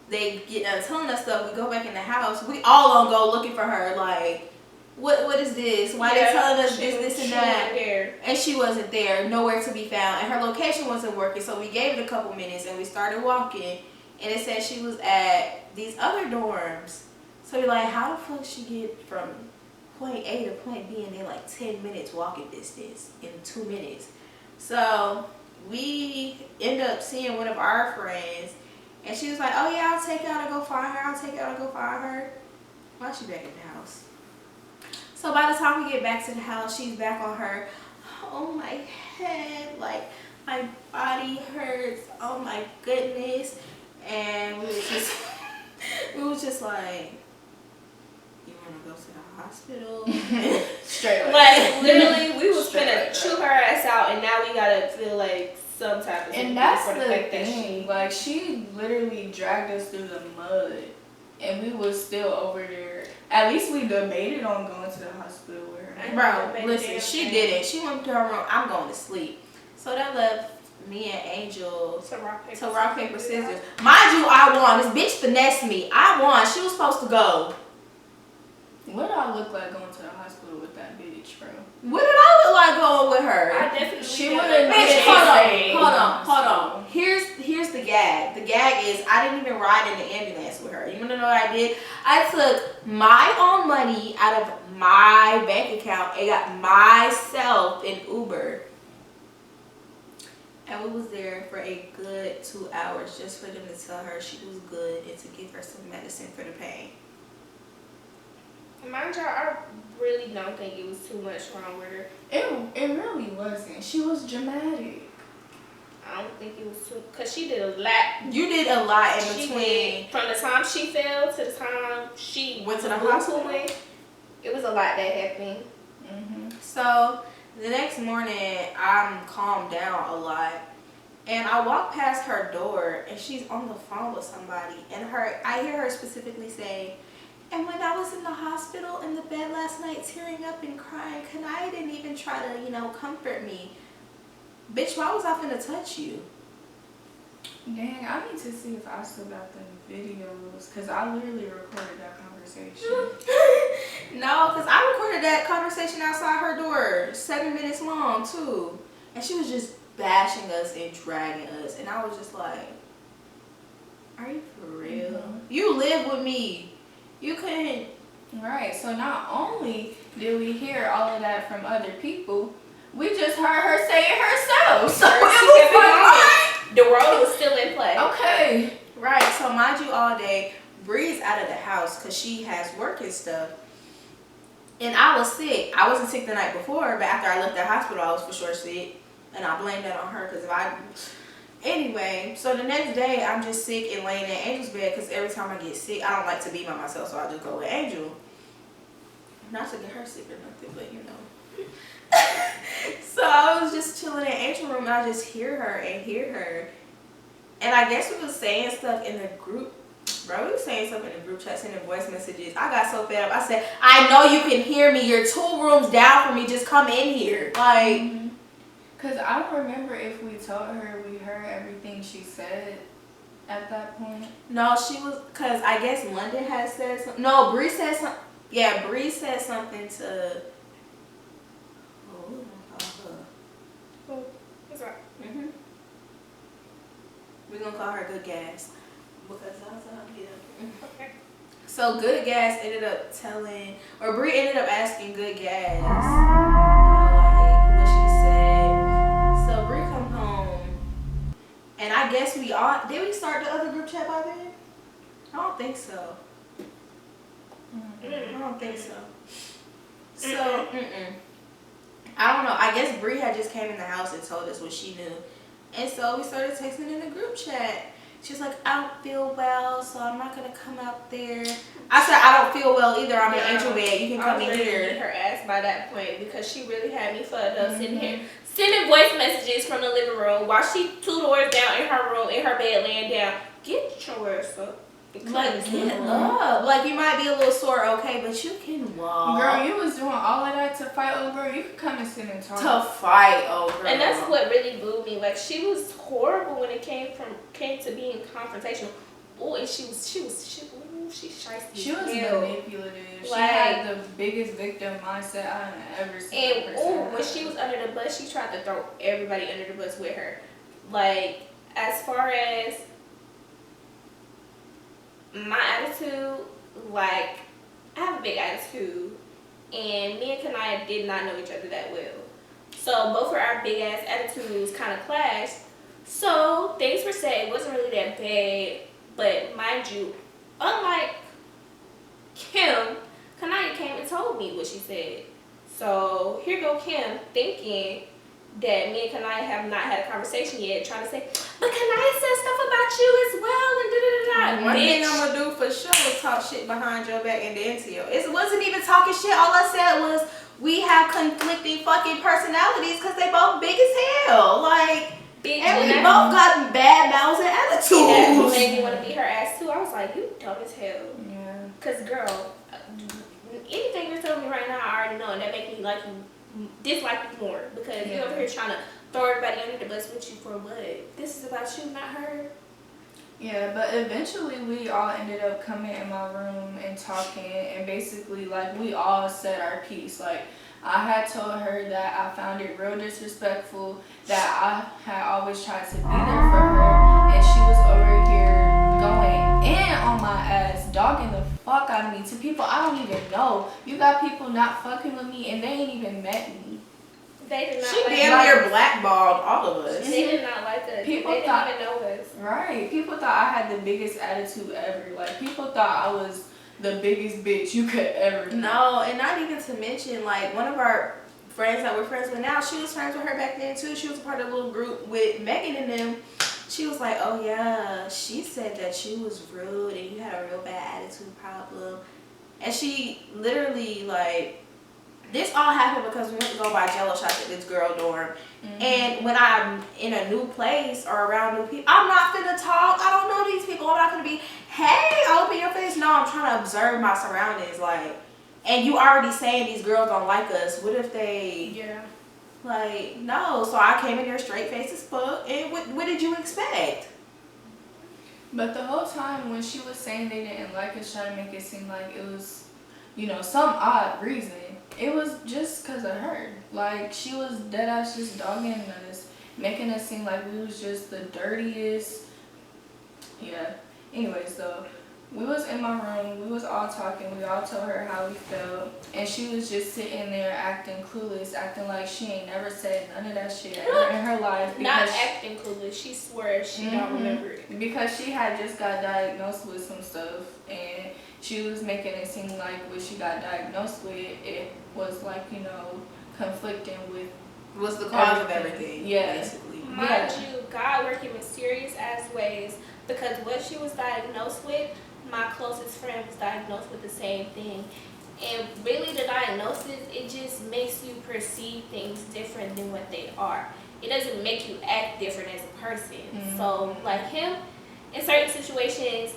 they get done telling us stuff, we go back in the house. We all gonna go looking for her. Like, what is this? Why they telling us this and that? And she wasn't there, nowhere to be found, and her location wasn't working. So we gave it a couple minutes and we started walking, and it said she was at these other dorms. So we're like, how the fuck she get from point A to point B and then like 10 minutes walking distance in 2 minutes? So we end up seeing one of our friends, and she was like, oh yeah, I'll take y'all to go find her. Why is she back in the house? So by the time we get back to the house, she's back on her, oh my head, like my body hurts, oh my goodness. And we was just like, you want to go to the hospital? Straight up. Like, literally, we was finna chew her ass out, and now we gotta feel like some type of. And that's the thing. Like, she literally dragged us through the mud, and we was still over there. At least we debated on going to the hospital with her. Bro, listen, she didn't. She went to her room. I'm going to sleep. So that left me and Angel to rock, paper, scissors. Mind you, I won. This bitch finessed me. I won. She was supposed to go. What did I look like going to the hospital with that bitch, bro? What did I look like going with her? I definitely. She would have. Bitch, hold on. Here's the gag. The gag is I didn't even ride in the ambulance with her. You wanna know what I did? I took my own money out of my bank account and got myself an Uber. And we was there for a good 2 hours just for them to tell her she was good and to give her some medicine for the pain. Mind y'all, I really don't think it was too much wrong with her. It really wasn't. She was dramatic. I don't think it was too, cause she did a lot. You did a lot in between. From the time she fell to the time she went to the hospital. It was a lot that happened. So the next morning, I'm calmed down a lot, and I walk past her door, and she's on the phone with somebody, and I hear her specifically say, and when I was in the hospital in the bed last night tearing up and crying, Knia didn't even try to, comfort me. Bitch, why was I finna touch you? Dang, I need to see if I still got them videos, because I literally recorded that conversation. No, because I recorded that conversation outside her door, 7 minutes long, too. And she was just bashing us and dragging us. And I was just like, are you for real? You live with me. You couldn't. Right, so not only did we hear all of that from other people, we just heard her say it herself. So it was like, the role was still in play. Okay. Right, so mind you, all day, Bree's out of the house because she has work and stuff. And I was sick. I wasn't sick the night before, but after I left the hospital, I was for sure sick. And I blamed that on her because Anyway, so the next day I'm just sick and laying in Angel's bed because every time I get sick, I don't like to be by myself, so I just go with Angel. Not to get her sick or nothing, but you know. So I was just chilling in Angel's room and I just hear her. And I guess we was saying stuff in the group. Bro, we was saying stuff in the group chat, sending voice messages. I got so fed up. I said, I know you can hear me. You're 2 rooms down from me. Just come in here. Like, Because I don't remember if we told her we heard everything she said at that point. no, she was, because I guess London had said something. No, Bree said something. Yeah, Bree said something to. Oh, we gonna call her. What's up? We're gonna call her Good Gas. Because that's how I get up. Okay. So Good Gas ended up telling, or Bree ended up asking Good Gas, like what she said. So Bree come home, and I guess we all, did we start the other group chat by then? I don't think so. I don't think so. So, I don't know. I guess Bree had just came in the house and told us what she knew. And so we started texting in the group chat. She was like, I don't feel well, so I'm not going to come out there. I said, I don't feel well either. I'm in Angel bed. You can come in here. Her ass by that point because she really had me fucked up sitting here. Sending voice messages from the living room while she 2 doors down in her room, in her bed, laying down. Get your ass up. Like, get up. Like, you might be a little sore, okay, but you can walk. Girl, you was doing all of that to fight over. You could come and sit and talk. To fight over. And that's what really blew me. Like, she was horrible when it came to being confrontational. Oh, and she shiesty. She was manipulative. She Like, had the biggest victim mindset I've ever seen. And when she was under the bus, she tried to throw everybody under the bus with her. Like, as far as my attitude, like, I have a big attitude, and me and Knia did not know each other that well. So both of our big ass attitudes kind of clashed. So things were said. It wasn't really that bad, but mind you, unlike Kim, Knia came and told me what she said. So here go Kim thinking that me and Knia have not had a conversation yet, trying to say, but Knia said stuff about you as well, and da-da-da-da. One thing I'm gonna do for sure is talk shit behind your back and then tell you. It wasn't even talking shit. All I said was we have conflicting fucking personalities because they both big as hell. Like, and we both got bad mouths and attitudes. And that made me want to beat her ass too. I was like, you dumb as hell. Yeah. Cause girl, anything you're telling me right now, I already know, and that makes me like you, dislike you more because you're over here trying to throw everybody under the bus with you for what? This is about you, not her. Yeah, but eventually we all ended up coming in my room and talking, and basically, like, we all said our piece. Like, I had told her that I found it real disrespectful, that I had always tried to be there for her, and she was over here going in on my ass, dogging the fuck out of me to people I don't even know. You got people not fucking with me, and they ain't even met me. They did not She like damn near blackballed all of us. They did not like us. People they thought, didn't even know us. Right. People thought I had the biggest attitude ever. Like, people thought I was the biggest bitch you could ever know. No, and not even to mention, like, one of our friends that we're friends with now, she was friends with her back then too. She was a part of a little group with Megan and them. She was like, oh yeah, she said that you was rude and you had a real bad attitude problem. And she literally, like, this all happened because we went to go buy Jello shots at this girl dorm. And when I'm in a new place or around new people, I'm not finna talk. I don't know these people. I'm not gonna be, hey, open your face. No, I'm trying to observe my surroundings. Like, and you already saying these girls don't like us. What if they, like, no. So I came in there straight face as fuck. And what did you expect? But the whole time when she was saying they didn't like us, trying to make it seem like it was, you know, some odd reason. It was just because of her. Like, she was dead ass just dogging us, making us seem like we was just the dirtiest. Yeah. Anyways, though, we was in my room. We was all talking. We all told her how we felt. And she was just sitting there acting clueless, acting like she ain't never said none of that shit ever in her life. Not acting clueless. She swears she don't remember it. Because she had just got diagnosed with some stuff. And she was making it seem like what she got diagnosed with, it was like, you know, conflicting with was the cause of everything. Yeah. Basically. Mind you, God working mysterious ass ways, because what she was diagnosed with, my closest friend was diagnosed with the same thing. And really the diagnosis, it just makes you perceive things different than what they are. It doesn't make you act different as a person. So like him, in certain situations,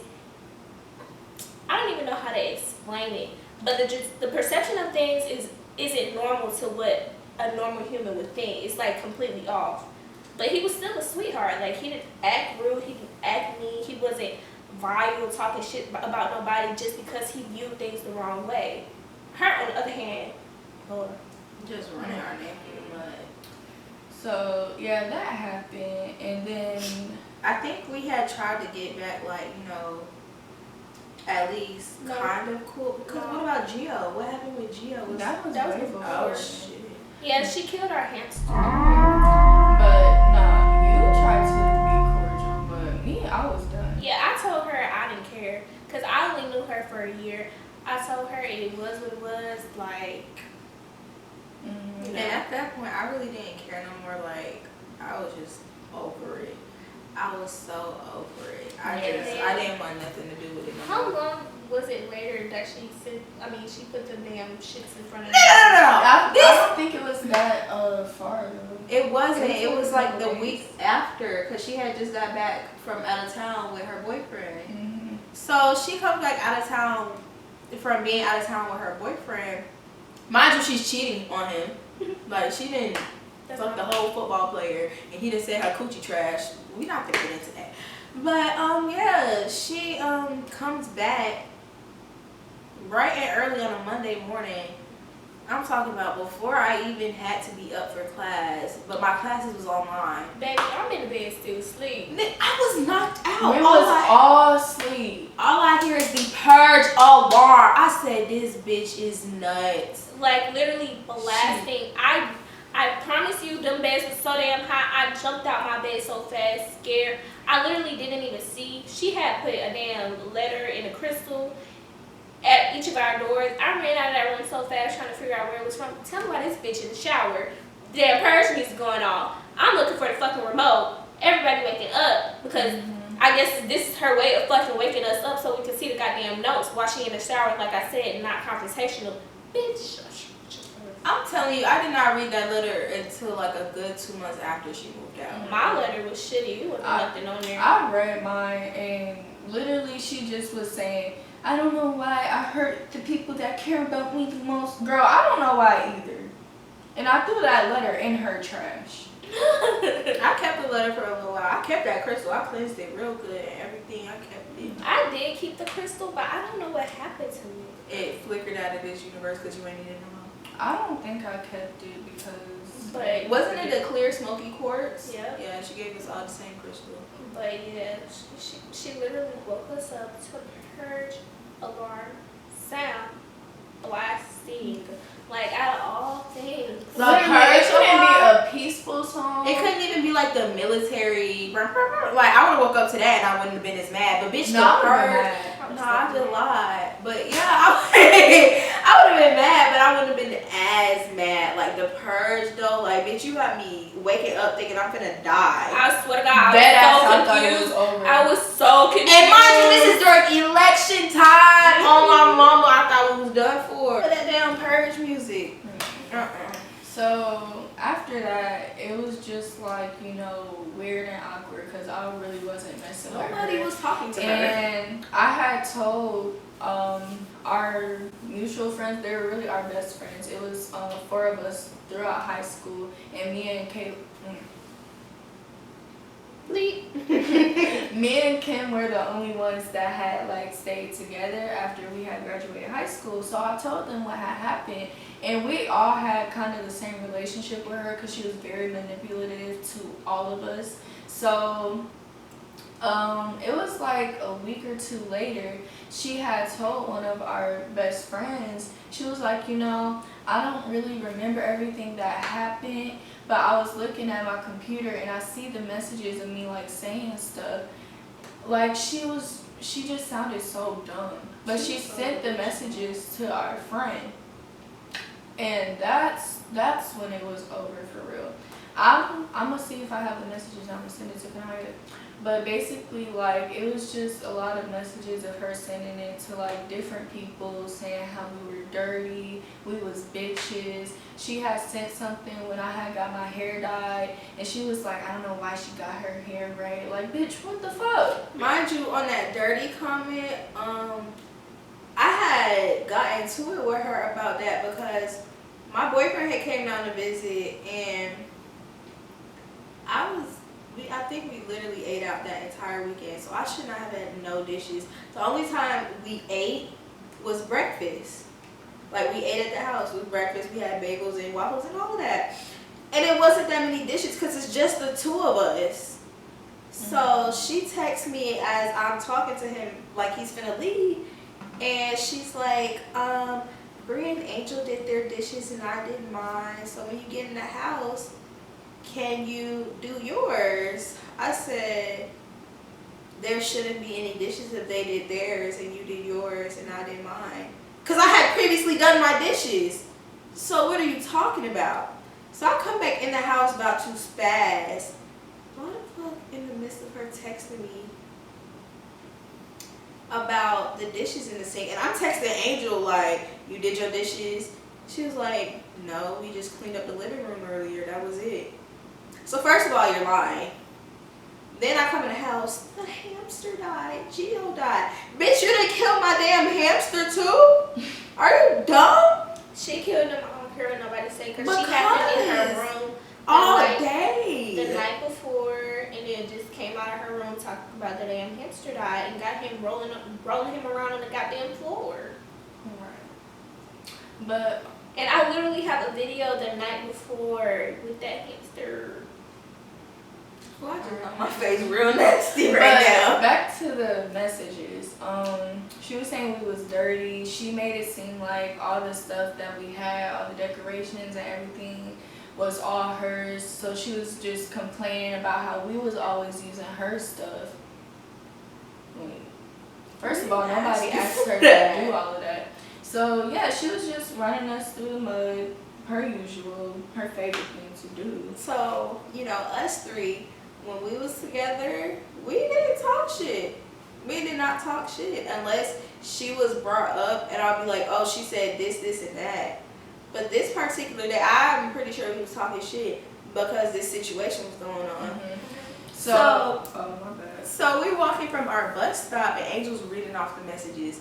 I don't even know how to explain it, but the perception of things isn't normal to what a normal human would think. It's like completely off. But he was still a sweetheart. Like, he didn't act rude, he didn't act mean, he wasn't vile talking shit about nobody just because he viewed things the wrong way. Her, on the other hand, Lord, just running our name through the mud. So yeah, that happened, and then I think we had tried to get back, like, you know, at least kind of cool. Because what about Gio? What happened with Gio? that was way way before. Oh, before. shit. yeah, she killed our hamster. But nah, you tried to be cordial, but me, I was done. Yeah, I told her I didn't care, because I only knew her for a year. I told her it was what it was, like, you know. And at that point, I really didn't care no more. Like, I was just over it. I was so over it. I didn't want nothing to do with it no How more. long was it later that she put the damn shits in front of No. I don't think it was that far though. It wasn't. It was like couple the days. week after, because she had just got back from out of town with her boyfriend. Mm-hmm. So she comes back out of town from being out of town with her boyfriend. Mind you, she's cheating on him. Like, she didn't fuck the whole football player, and he done said her coochie trash. We not gonna get into that. But yeah, she comes back bright and early on a Monday morning. I'm talking about before I even had to be up for class, but my classes was online. Baby, I'm in the bed still asleep. I was knocked out. We was all asleep. All I hear is the purge alarm. I said, this bitch is nuts. Like, literally blasting. I promise you, them beds were so damn high. I jumped out my bed so fast, scared. I literally didn't even see. She had put a damn letter in a crystal at each of our doors. I ran out of that room so fast trying to figure out where it was from. Tell me why this bitch in the shower. Damn purge music going on. I'm looking for the fucking remote. Everybody waking up because I guess this is her way of fucking waking us up so we can see the goddamn notes while she in the shower, like I said, not confrontational. Bitch. I'm telling you, I did not read that letter until like a good 2 months after she moved out. My letter was shitty. It wasn't nothing on there. I read mine, and literally she just was saying, I don't know why I hurt the people that care about me the most. Girl, I don't know why either. And I threw that letter in her trash. I kept the letter for a little while. I kept that crystal. I cleansed it real good and everything. I kept it. I did keep the crystal, but I don't know what happened to it. It flickered out of this universe because you ain't need it no more. I don't think I kept it because... But Wasn't it a clear smoky quartz? Yeah. Yeah, she gave us all the same crystal. But yeah, she literally woke us up to purge alarm sound blasting. Like, out of all things. The Like, purge it couldn't be alarm? a peaceful song. It couldn't even be like the military. Like, I would have woke up to that and I wouldn't have been as mad. But bitch, No, the I would've purge. been mad. No, I just lied. But yeah, I would have been mad, but I wouldn't have been as mad. Like the purge though, like bitch, you got me waking up thinking I'm finna die. I swear to God, Dead ass, I I was so thought it confused. was over. I was so confused. And mind you, this is during election time. Oh my mama, I thought we was done for. That damn purge music. So after that, it was just like, you know, weird and awkward because I really wasn't messing with her. Nobody was talking to her. And I had told our mutual friends, they were really our best friends. It was 4 of us throughout high school, and me and me and Kim were the only ones that had like stayed together after we had graduated high school. So I told them what had happened, and we all had kind of the same relationship with her because she was very manipulative to all of us. So it was like a week or 2 later, she had told one of our best friends, she was like, you know, I don't really remember everything that happened, but I was looking at my computer and I see the messages of me like saying stuff. Like she just sounded so dumb. But she sent the messages to our friend. And that's when it was over for real. I'm gonna see if I have the messages. I'm gonna send it to Knia. But basically, like, it was just a lot of messages of her sending it to like different people, saying how we were dirty, we was bitches. She had sent something when I had got my hair dyed, and she was like, I don't know why she got her hair right. Like, bitch, what the fuck? Mind you, on that dirty comment, I had got into it with her about that because my boyfriend had came down to visit, and I think we literally ate out that entire weekend, so I should not have had no dishes. The only time we ate was breakfast. Like, we ate at the house with breakfast. We had bagels and waffles and all of that. And it wasn't that many dishes because it's just the two of us. So she texts me as I'm talking to him like he's finna leave. And she's like, Bree and Angel did their dishes and I did mine. So when you get in the house, can you do yours? I said, there shouldn't be any dishes if they did theirs and you did yours and I did mine. Because I had previously done my dishes. So what are you talking about? So I come back in the house about to spaz. Why the fuck in the midst of her texting me about the dishes in the sink? And I'm texting Angel like, you did your dishes? She was like, no, we just cleaned up the living room earlier. That was it. So first of all, you're lying. Then I come in the house, the hamster died, Gio died. Bitch, you done killed my damn hamster too? Are you dumb? She killed him. I don't care what nobody say because she had him in her room all day. The night before, and then just came out of her room talking about the damn hamster died and got him rolling him around on the goddamn floor. Right. But and I literally have a video the night before with that hamster. Well, I just got my face real nasty right now. Back to the messages. She was saying we was dirty. She made it seem like all the stuff that we had, all the decorations and everything was all hers. So she was just complaining about how we was always using her stuff. First of all, nobody asked her to do all of that. So yeah, she was just running us through the mud, per usual, her favorite thing to do. So, you know, us three, when we was together, we didn't talk shit. We did not talk shit unless she was brought up and I'll be like, oh, she said this, this, and that. But this particular day, I'm pretty sure we was talking shit because this situation was going on. Mm-hmm. So, oh my bad. So we're walking from our bus stop and Angel's reading off the messages.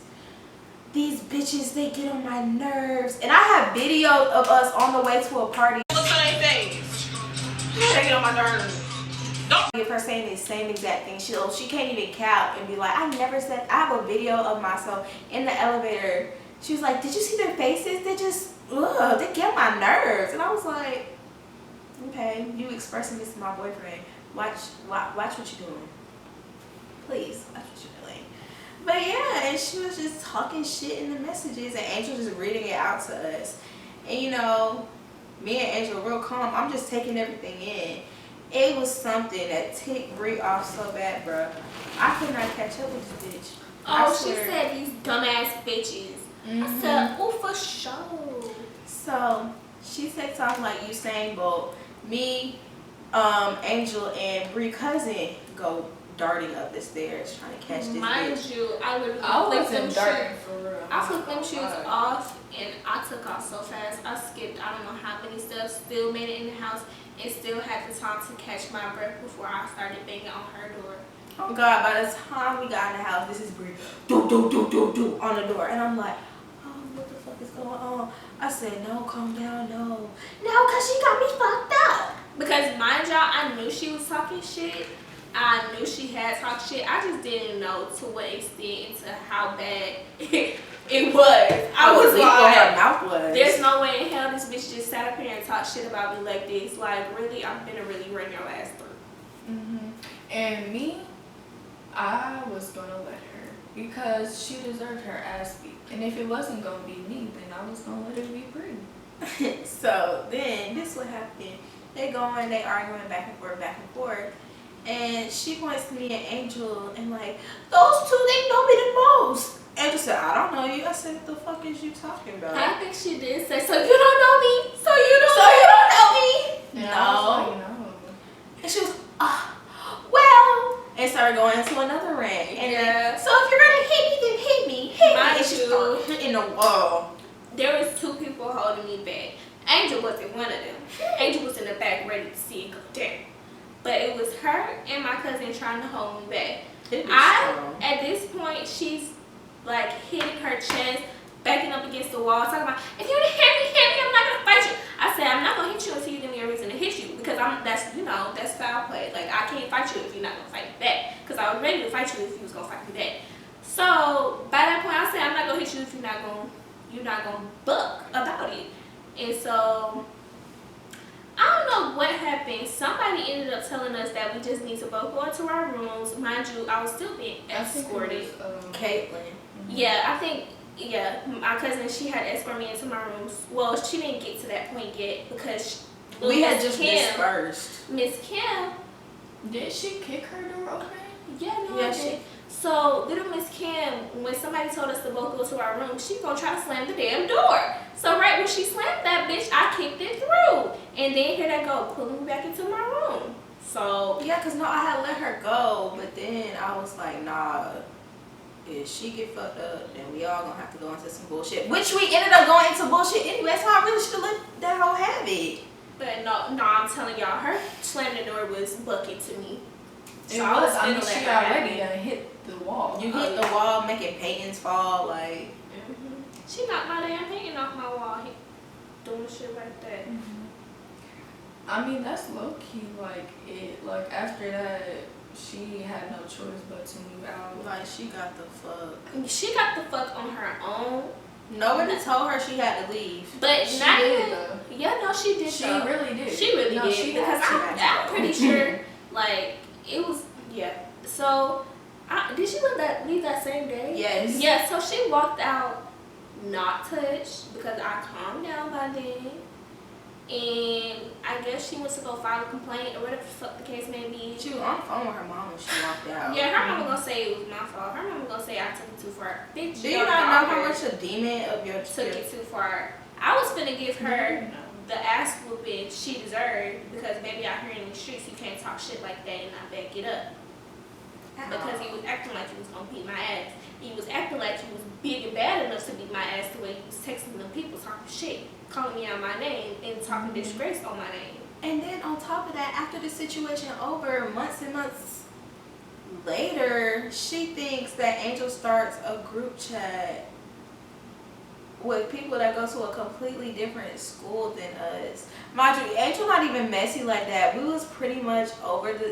These bitches, they get on my nerves. And I have video of us on the way to a party. What's her name? They get on my nerves. If her saying the same exact thing, she can't even cap and be like, I never said. I have a video of myself in the elevator. She was like, did you see their faces? They just, they get on my nerves. And I was like, okay, you expressing this to my boyfriend. Watch what you're doing. Please, watch what you're doing. But yeah, and she was just talking shit in the messages and Angel just reading it out to us. And you know, me and Angel real calm. I'm just taking everything in. It was something that ticked Bree off so bad, bro. I could not catch up with this bitch. Oh, she said these dumbass bitches. I said, oh, for sure. So she said something like Usain Bolt. Me, Angel, and Bree cousin go darting up the stairs trying to catch this Mind bitch. you, I literally flipped them shoes. I flipped them shoes off and I took off so fast. I skipped I don't know how many steps, still made it in the house, and still had the time to catch my breath before I started banging on her door. Oh God, by the time we got in the house, this is Bree do on the door. And I'm like, oh, what the fuck is going on? I said, no, calm down, no. No, because she got me fucked up. Because mind y'all, I knew she was talking shit. I knew she had talked shit. I just didn't know to what extent and to how bad it was. I was like, her mouth was. There's no way in hell this bitch just sat up here and talked shit about me like this. Like, really, I'm gonna really run your ass through. And me, I was gonna let her because she deserved her ass beat. And if it wasn't gonna be me, then I was gonna let her be Bree. So then this what happened. They going, they arguing back and forth. And she points to me and Angel and like, those two, they know me the most. Angel said, I don't know you. I said, what the fuck is you talking about? I think she did say, so you don't know me? So you don't know me? No. And she was, well, and started going into another rant. And then, so if you're gonna hit me, then hit me. And she started hitting the wall. There was 2 people holding me back. Angel wasn't one of them. Angel was in the back ready to see it go down. But it was her and my cousin trying to hold me back. At this point, she's like hitting her chest, backing up against the wall, talking about, if you hit me, I'm not gonna fight you. I said, I'm not gonna hit you until you give me a reason to hit you, because that's foul play. Like, I can't fight you if you're not gonna fight me back, because I was ready to fight you if you was gonna fight me back. So by that point, I said, I'm not gonna hit you if you're not gonna buck about it. And so I don't know what happened. Somebody ended up telling us that we just need to both go into our rooms. Mind you, I was still being escorted. Caitlin. Yeah, I think, my cousin, she had escorted me into my rooms. Well, she didn't get to that point yet because we had just dispersed. Miss Kim. Did she kick her door open? Yeah, no, she did. So little Miss Kim, when somebody told us to both go to our room, she gonna try to slam the damn door. So right when she slammed that bitch, I kicked it through. And then here they go, pulling me back into my room. So yeah, cause I had let her go, but then I was like, nah, if she get fucked up, then we all gonna have to go into some bullshit. Which we ended up going into bullshit anyway, so I really should have let that hoe have it. But no, I'm telling y'all, her slamming the door was bucket to me. So I mean, she already hit the wall. You hit the wall, making paintings fall, like. She knocked my damn painting off my wall, doing shit like that. I mean, that's low key. Like after that, she had no choice but to move out. Like, she got the fuck. She got the fuck on her own. Nobody told her she had to leave. But she not did even. Though. Yeah, no, she did. She really did. She really did. She because I'm pretty sure, like, it was, So, did she leave that same day? Yes. Yeah, so she walked out not touched because I calmed down by then. And I guess she went to go file a complaint or whatever the fuck the case may be. She was on the phone with her mom when she walked out. Yeah, her mama gonna say it was my fault. Her mama gonna say I took it too far. Bitch, do you not know how much a demon of your took it too far? I was finna give her the ass whooping she deserved because maybe out here in the streets you can't talk shit like that and not back it up. Because he was acting like he was gonna beat my ass. He was acting like he was big and bad enough to beat my ass the way he was texting them people talking shit, calling me out my name and talking disgrace on my name. And then on top of that, after the situation over, months and months later, she thinks that Angel starts a group chat with people that go to a completely different school than us. Mind you, Angel not even messy like that. We was pretty much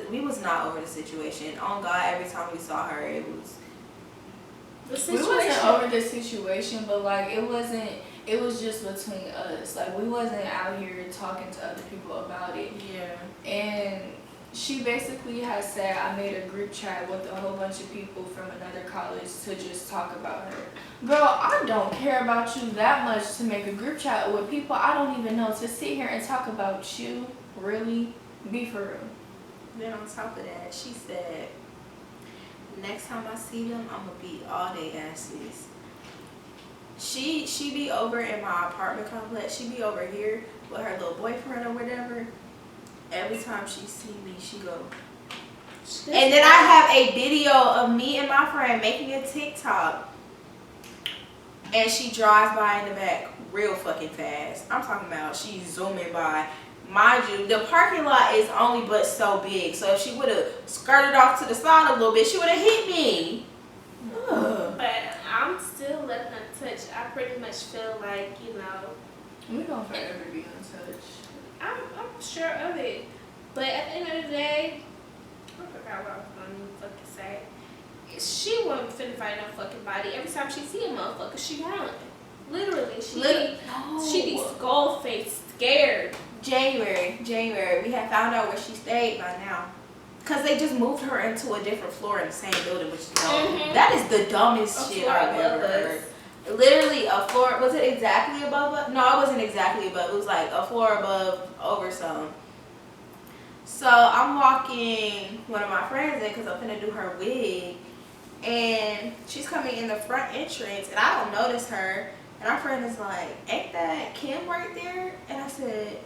we was not over the situation. On God, every time we saw her, it was. We wasn't over the situation, but like it was just between us. Like we wasn't out here talking to other people about it. Yeah. And she basically has said I made a group chat with a whole bunch of people from another college to just talk about her. Girl, I don't care about you that much to make a group chat with people I don't even know to sit here and talk about you. Really? Be for real. Then on top of that, she said, next time I see them, I'm gonna beat all they asses. She be over in my apartment complex. She be over here with her little boyfriend or whatever. Every time she see me, she go. And then I have a video of me and my friend making a TikTok. And she drives by in the back real fucking fast. I'm talking about she's zooming by. Mind you, the parking lot is only but so big. So if she would have skirted off to the side a little bit, she would have hit me. Ugh. But I'm still letting her touch. I pretty much feel like, We're gonna forever be untouched. I'm sure of it. But at the end of the day, I forgot what I was going to fucking say. She wasn't finna fight no fucking body. Every time she see a motherfucker, she run. Literally, she be skull faced, scared. January, we had found out where she stayed by now. Because they just moved her into a different floor in the same building, which is dumb. That is the dumbest shit I've ever heard. Literally a floor, was it exactly above us? No, it wasn't exactly above. It was like a floor above over some. So I'm walking one of my friends in because I'm finna do her wig. And she's coming in the front entrance and I don't notice her. And our friend is like, ain't that Kim right there? And I said,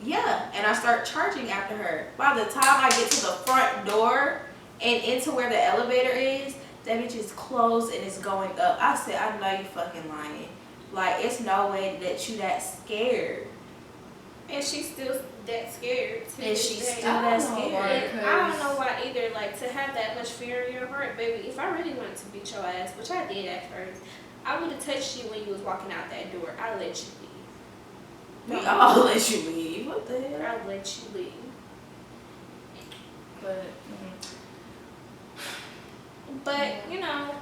Yeah, and I start charging after her. By the time I get to the front door and into where the elevator is, that bitch is closed and it's going up. I said, I know you fucking lying. Like, it's no way that you that scared. And she's still that scared to And this she's day. still that scared. And I don't know why either. Like, to have that much fear in your heart, baby. If I really wanted to beat your ass, which I did at first, I would have touched you when you was walking out that door. I'd let you leave. We all let you leave. What the hell? I'd let you leave. But you know,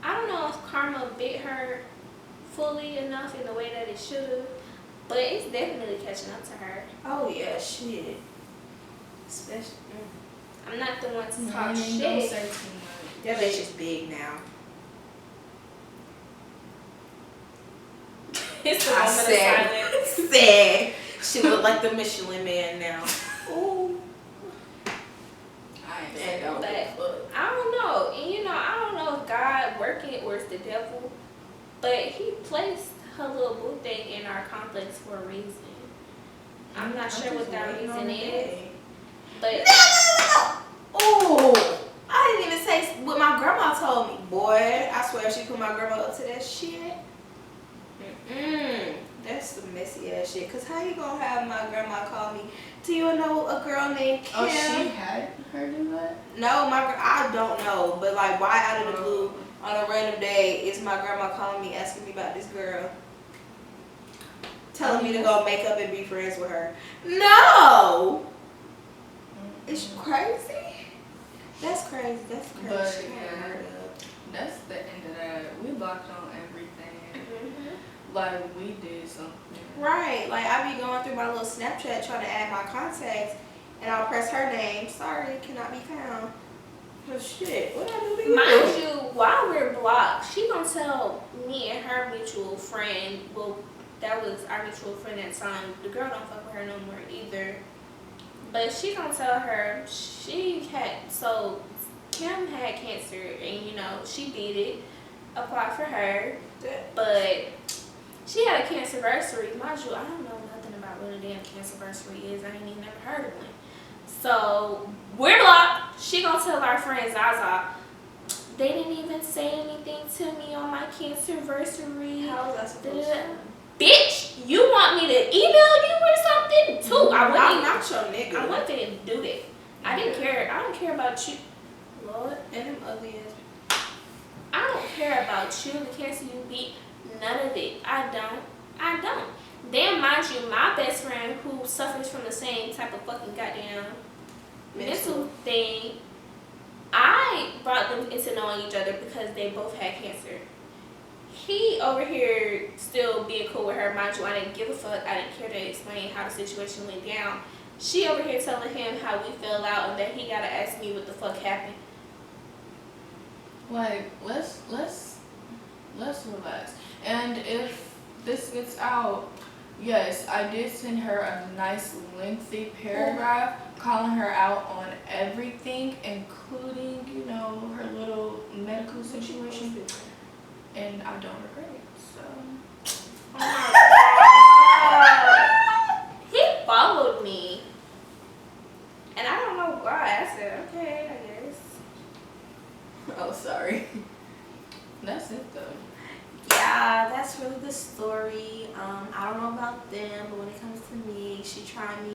I don't know if karma bit her fully enough in the way that it should have, but it's definitely catching up to her. Oh yeah, shit. Especially. I'm not the one to talk Don't shit. say too much. That bitch is big now. It's the I moment of silence. said she look like the Michelin Man now. Ooh. I ain't Man, say don't But give a fuck. I don't know, and you know, I don't know if God working or it's the devil, but He placed her little boo thing in our complex for a reason. I'm not sure what that reason is, but Oh, I didn't even say what my grandma told me. Boy, I swear she put my grandma up to that shit. That's some messy ass shit. Cause how you gonna have my grandma call me? Do you know a girl named Kim? Oh, she had her do that? No, I don't know. But like, why out of the blue on a random day is my grandma calling me asking me about this girl? Telling me to go make up and be friends with her. No! Is she crazy? That's crazy. That's crazy. But, She had yeah. heard of. That's the end of that. We blocked on everything. Like, we did something. Right. Like, I be going through my little Snapchat trying to add my contacts, and I'll press her name. Sorry, cannot be found. Oh, shit. What I do to you? mind you, while we're blocked, she gonna tell me and her mutual friend, well, that was our mutual friend at the time. The girl don't fuck with her no more either. But she gonna tell her so Kim had cancer, and you know, she beat it, applied for her, but she had a cancerversary. Mind you, I don't know nothing about what a damn cancerversary is. I ain't even never heard of one. So we're blocked. She gonna tell our friend Zaza, they didn't even say anything to me on my cancerversary. How was I supposed to? Bitch, you want me to email you or something too? I'm not your nigga. I wasn't finna do that. I didn't care. I don't care about you. Lord. And them ugly ass. I don't care about you, the cancer you beat, none of it. I don't. Then mind you, my best friend who suffers from the same type of fucking goddamn mental thing, I brought them into knowing each other because they both had cancer. He over here still being cool with her. Mind you, I didn't give a fuck. I didn't care to explain how the situation went down. She over here telling him how we fell out and that he gotta ask me what the fuck happened. Like, let's relax. And if this gets out, yes, I did send her a nice lengthy paragraph calling her out on everything, including, you know, her little medical situation. And I don't regret it, so. Oh my God. He followed me. And I don't know why. I said, okay, I guess. Oh, sorry. That's it, though. Yeah, that's really the story. I don't know about them, but when it comes to me, she tried me.